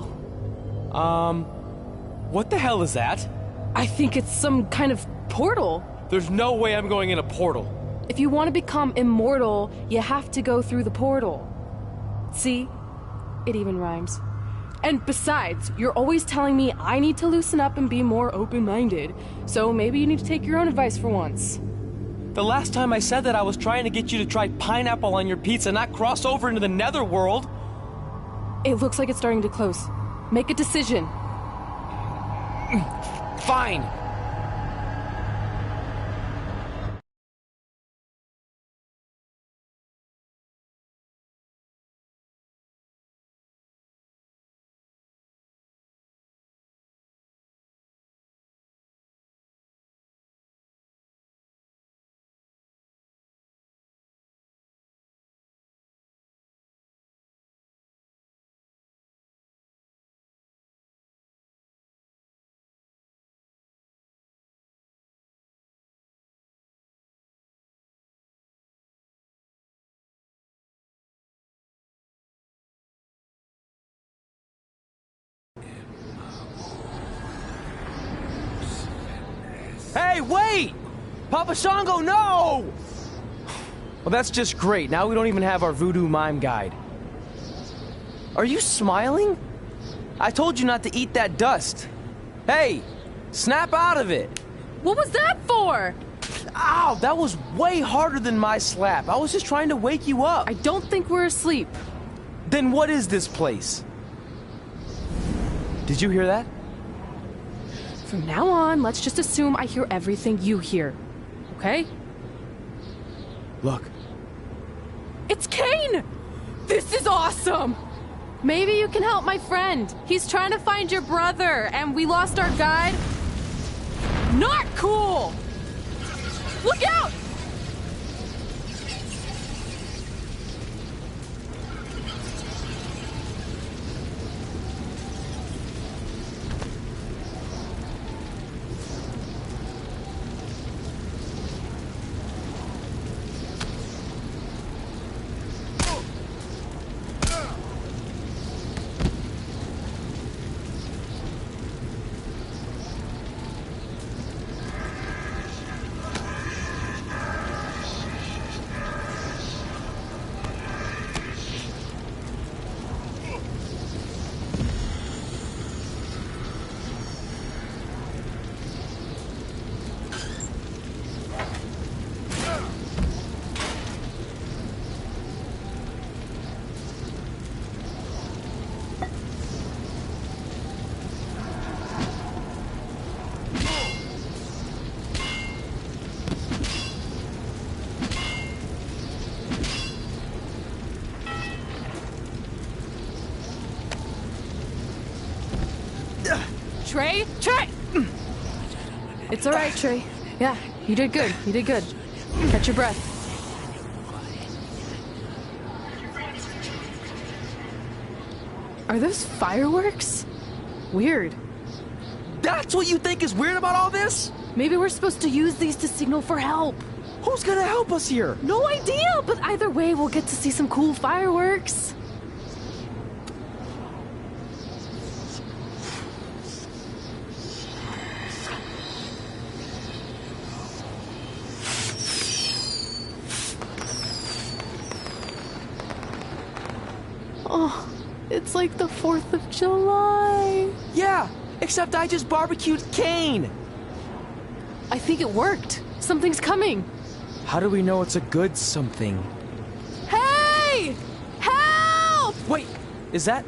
What the hell is that? I think it's some kind of portal. There's no way I'm going in a portal. If you want to become immortal, you have to go through the portal. See? It even rhymes. And besides, you're always telling me I need to loosen up and be more open-minded. So maybe you need to take your own advice for once. The last time I said that, I was trying to get you to try pineapple on your pizza, not cross over into the netherworld. It looks like it's starting to close. Make a decision. Fine. Hey, wait! Papa Shango, no! Well, that's just great. Now we don't even have our voodoo mime guide. Are you smiling? I told you not to eat that dust. Hey, snap out of it. What was that for? Ow, that was way harder than my slap. I was just trying to wake you up. I don't think we're asleep. Then what is this place? Did you hear that? From now on, let's just assume I hear everything you hear. Okay? Look. It's Kane! This is awesome! Maybe you can help my friend. He's trying to find your brother, and we lost our guide. Not cool! Look out! Trey? It's all right, Trey. Yeah, you did good. You did good. Catch your breath. Are those fireworks? Weird. That's what you think is weird about all this? Maybe we're supposed to use these to signal for help. Who's gonna help us here? No idea, but either way, we'll get to see some cool fireworks. Oh, it's like the 4th of July. Yeah, except I just barbecued Kane. I think it worked. Something's coming. How do we know it's a good something? Hey! Help! Wait, is that...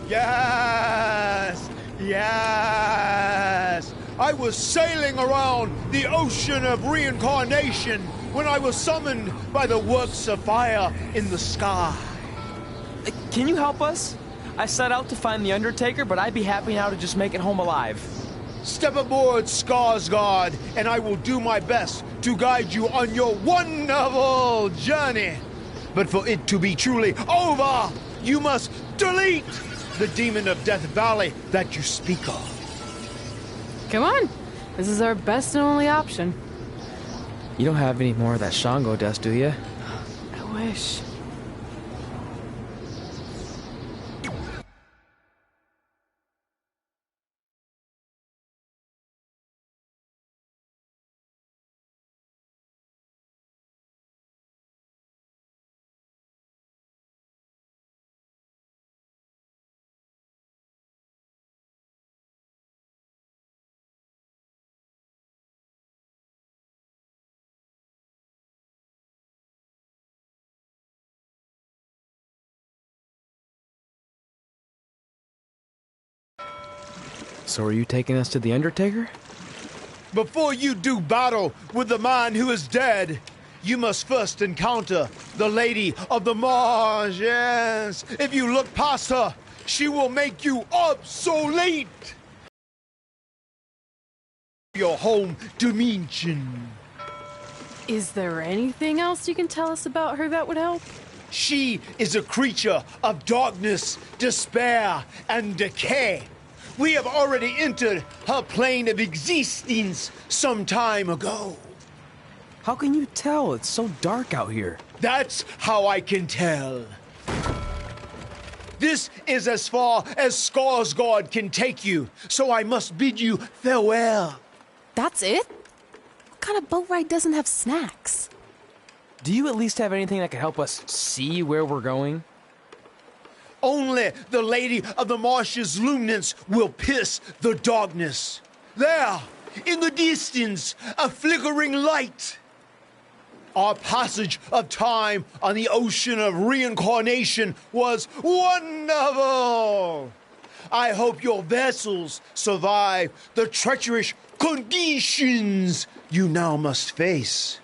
Yes! Yes! I was sailing around the ocean of reincarnation when I was summoned by the works of fire in the sky. Can you help us? I set out to find The Undertaker, but I'd be happy now to just make it home alive. Step aboard, Skarsgård, and I will do my best to guide you on your wonderful journey. But for it to be truly over, you must delete the demon of Death Valley that you speak of. Come on. This is our best and only option. You don't have any more of that Shango dust, do you? I wish. So are you taking us to The Undertaker? Before you do battle with the man who is dead, you must first encounter the Lady of the Marsh. Yes, if you look past her, she will make you obsolete. Your home dimension. Is there anything else you can tell us about her that would help? She is a creature of darkness, despair, and decay. We have already entered her plane of existence some time ago. How can you tell? It's so dark out here. That's how I can tell. This is as far as Skarsgård can take you, so I must bid you farewell. That's it? What kind of boat ride doesn't have snacks? Do you at least have anything that can help us see where we're going? Only the Lady of the Marsh's luminance will pierce the darkness. There, in the distance, a flickering light. Our passage of time on the ocean of reincarnation was wonderful. I hope your vessels survive the treacherous conditions you now must face.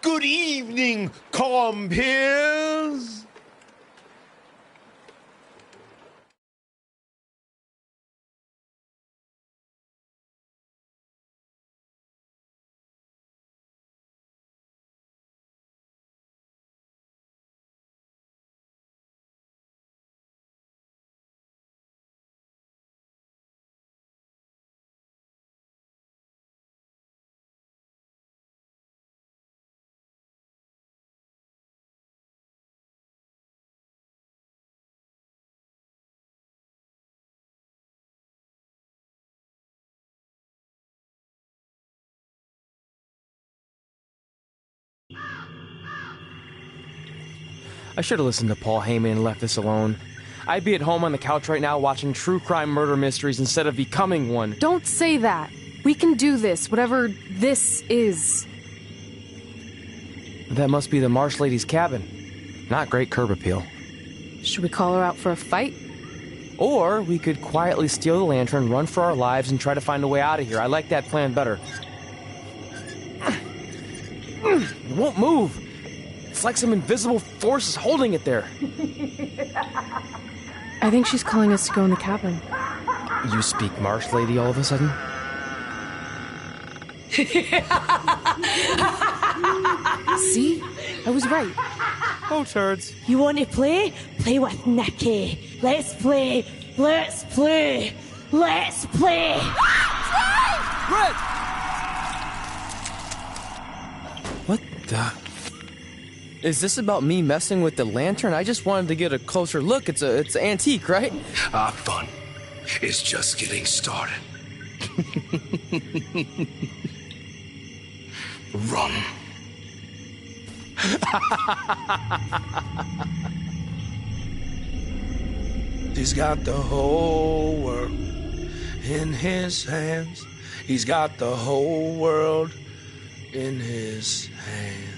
Good evening, compeers. I should have listened to Paul Heyman and left this alone. I'd be at home on the couch right now watching true crime murder mysteries instead of becoming one. Don't say that. We can do this, whatever this is. That must be the Marsh Lady's cabin. Not great curb appeal. Should we call her out for a fight? Or we could quietly steal the lantern, run for our lives, and try to find a way out of here. I like that plan better. It won't move. It's like some invisible force is holding it there. I think she's calling us to go in the cabin. You speak Marsh Lady all of a sudden? See? I was right. Oh, turds. You want to play? Play with Nikki. Let's play. Let's play. Let's play. Red! What the... Is this about me messing with the lantern? I just wanted to get a closer look. It's antique, right? Our fun is just getting started. Run. He's got the whole world in his hands. He's got the whole world in his hands.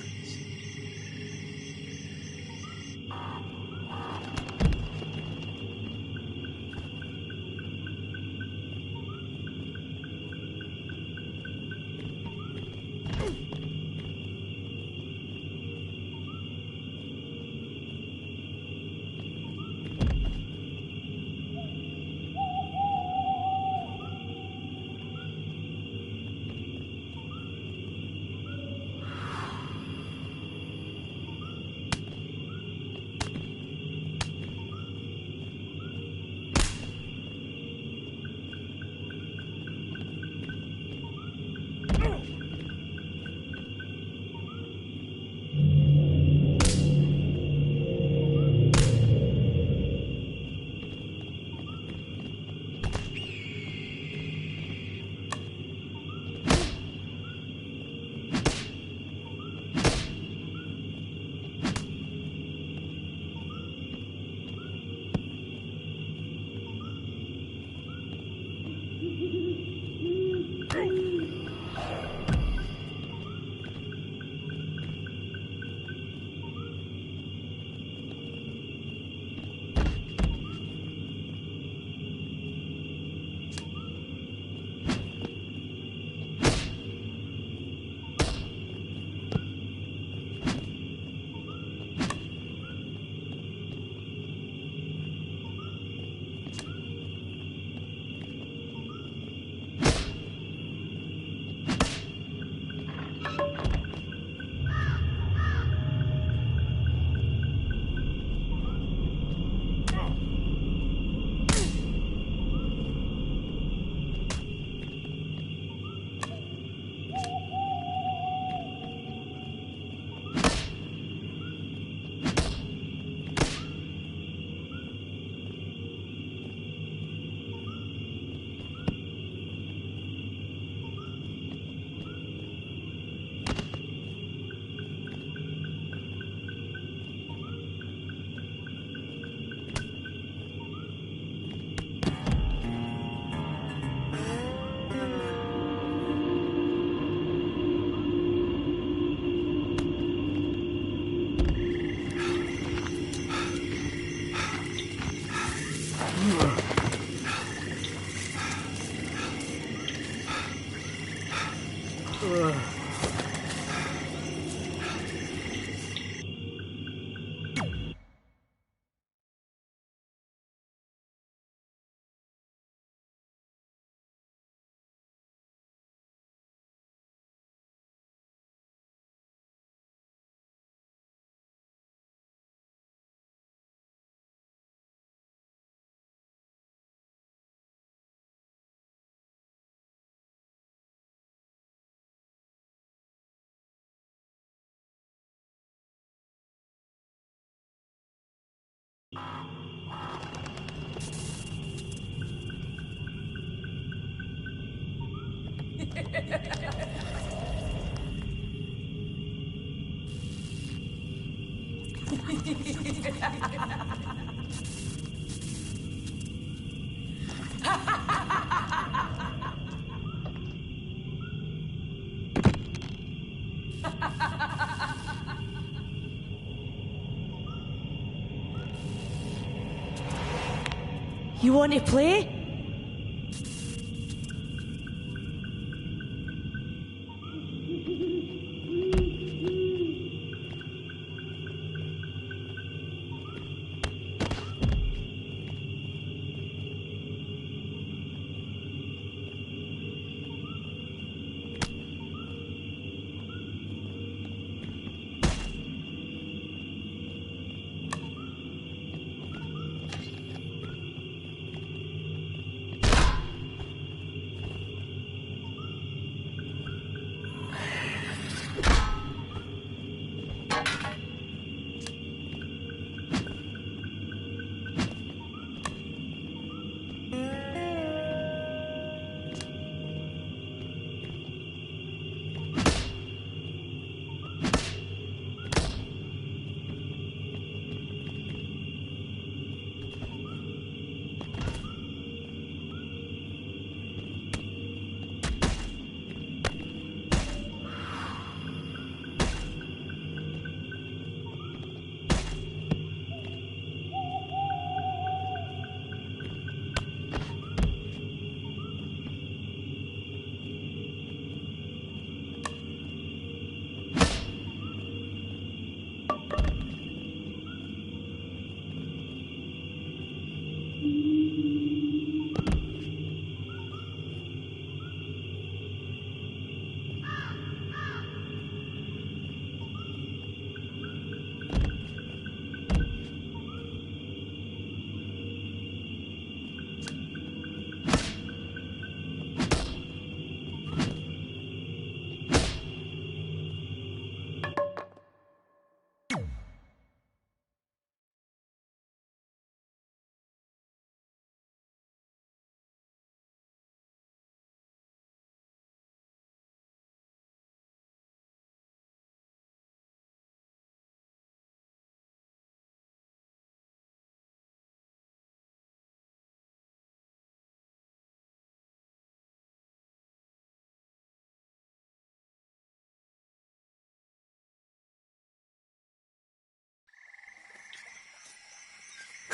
You want to play?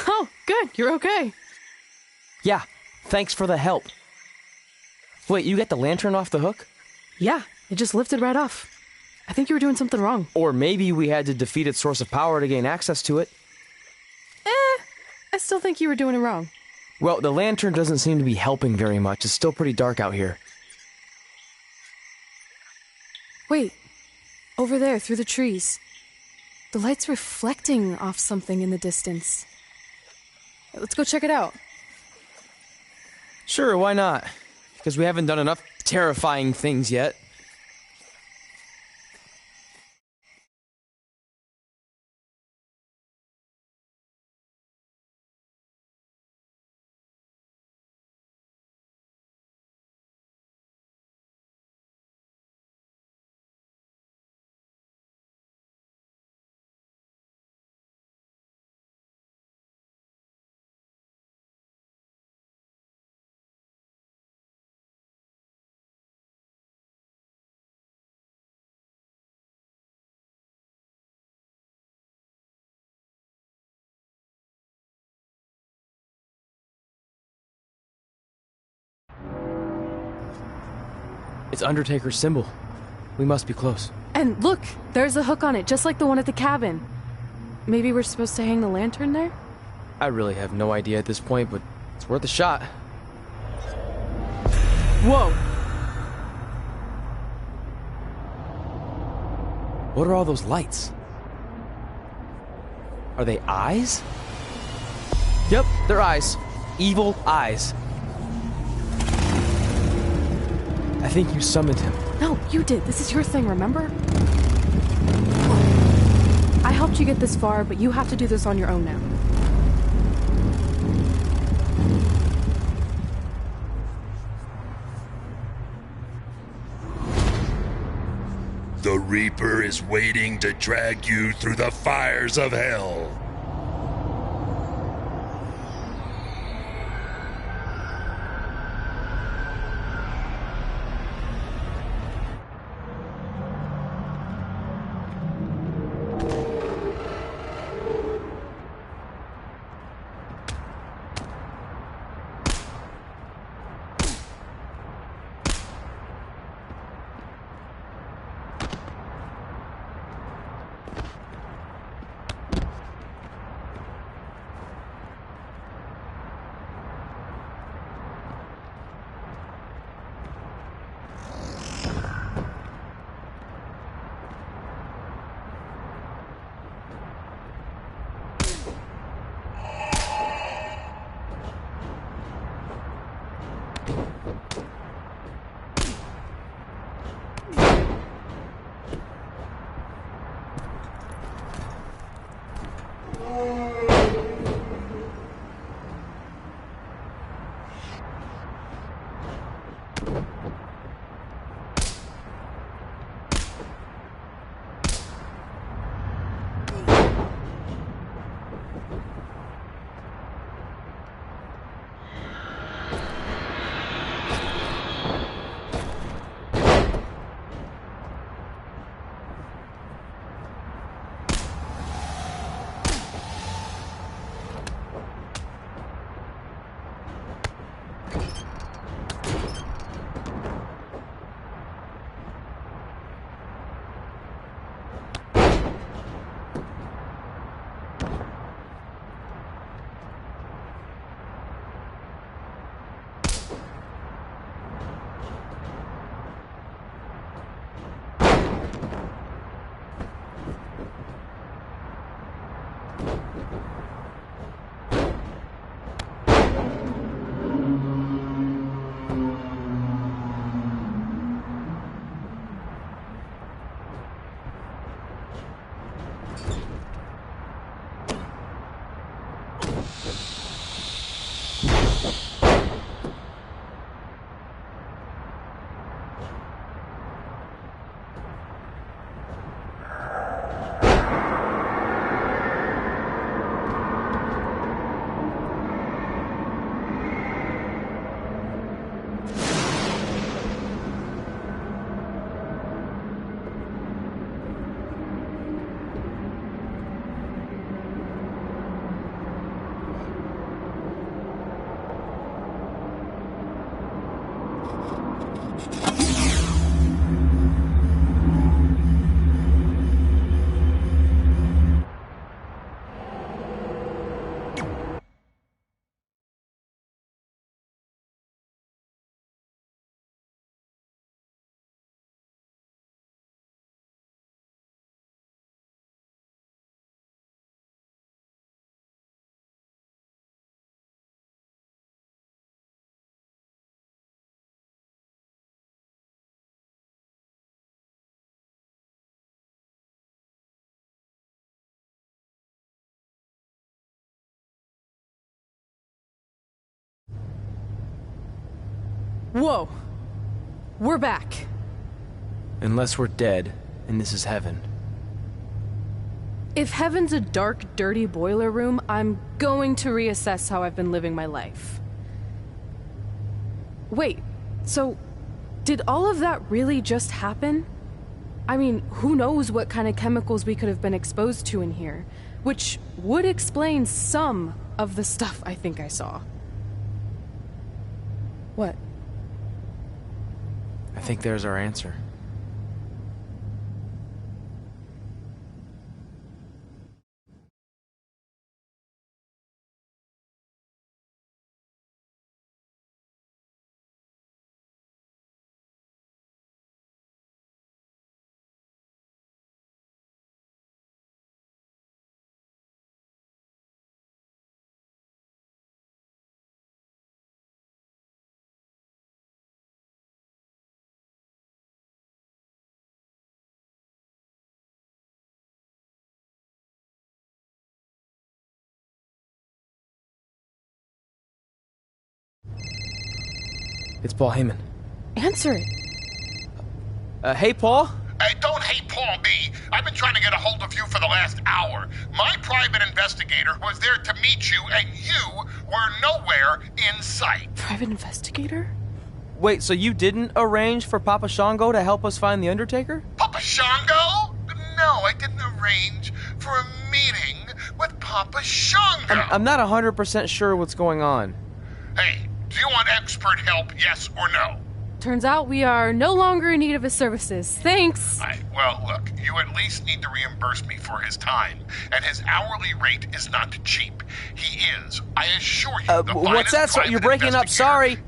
Oh, good. You're okay. Yeah, thanks for the help. Wait, you got the lantern off the hook? Yeah, it just lifted right off. I think you were doing something wrong. Or maybe we had to defeat its source of power to gain access to it. I still think you were doing it wrong. Well, the lantern doesn't seem to be helping very much. It's still pretty dark out here. Wait, over there, through the trees. The light's reflecting off something in the distance. Let's go check it out. Sure, why not? Because we haven't done enough terrifying things yet. It's Undertaker's symbol. We must be close. And look, there's a hook on it, just like the one at the cabin. Maybe we're supposed to hang the lantern there? I really have no idea at this point, but it's worth a shot. Whoa! What are all those lights? Are they eyes? Yep, they're eyes. Evil eyes. I think you summoned him. No, you did. This is your thing, remember? I helped you get this far, but you have to do this on your own now. The Reaper is waiting to drag you through the fires of hell. Whoa! We're back. Unless we're dead, and this is heaven. If heaven's a dark, dirty boiler room, I'm going to reassess how I've been living my life. Wait, so did all of that really just happen? I mean, who knows what kind of chemicals we could have been exposed to in here, which would explain some of the stuff I think I saw. What? I think there's our answer. It's Paul Heyman. Answer it. Hey, Paul? Hey, don't hate Paul me. I've been trying to get a hold of you for the last hour. My private investigator was there to meet you, and you were nowhere in sight. Private investigator? Wait, so you didn't arrange for Papa Shango to help us find The Undertaker? Papa Shango? No, I didn't arrange for a meeting with Papa Shango. I'm not 100% sure what's going on. Hey, do you want expert help, yes or no? Turns out we are no longer in need of his services. Thanks. Well, look, you at least need to reimburse me for his time, and his hourly rate is not cheap. He is, I assure you, the what's that? You're breaking up, sorry.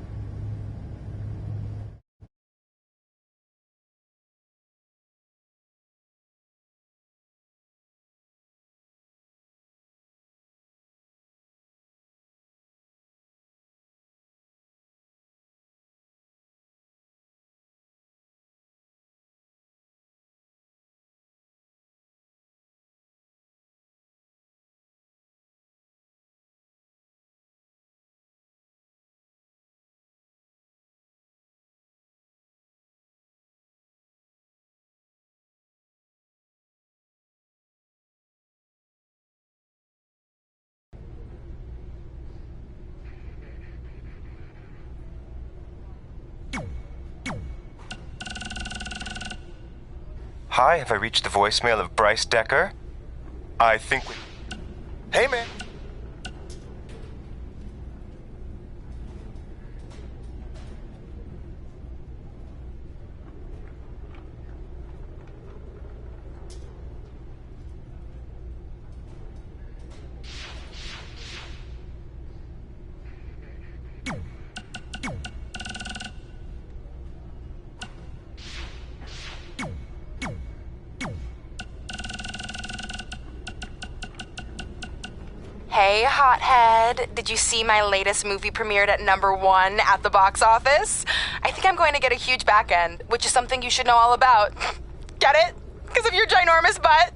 Hi, have I reached the voicemail of Bryce Decker? I think we... Hey, man. Hey, hothead. Did you see my latest movie premiered at #1 at the box office? I think I'm going to get a huge back end, which is something you should know all about. Get it? Because of your ginormous butt?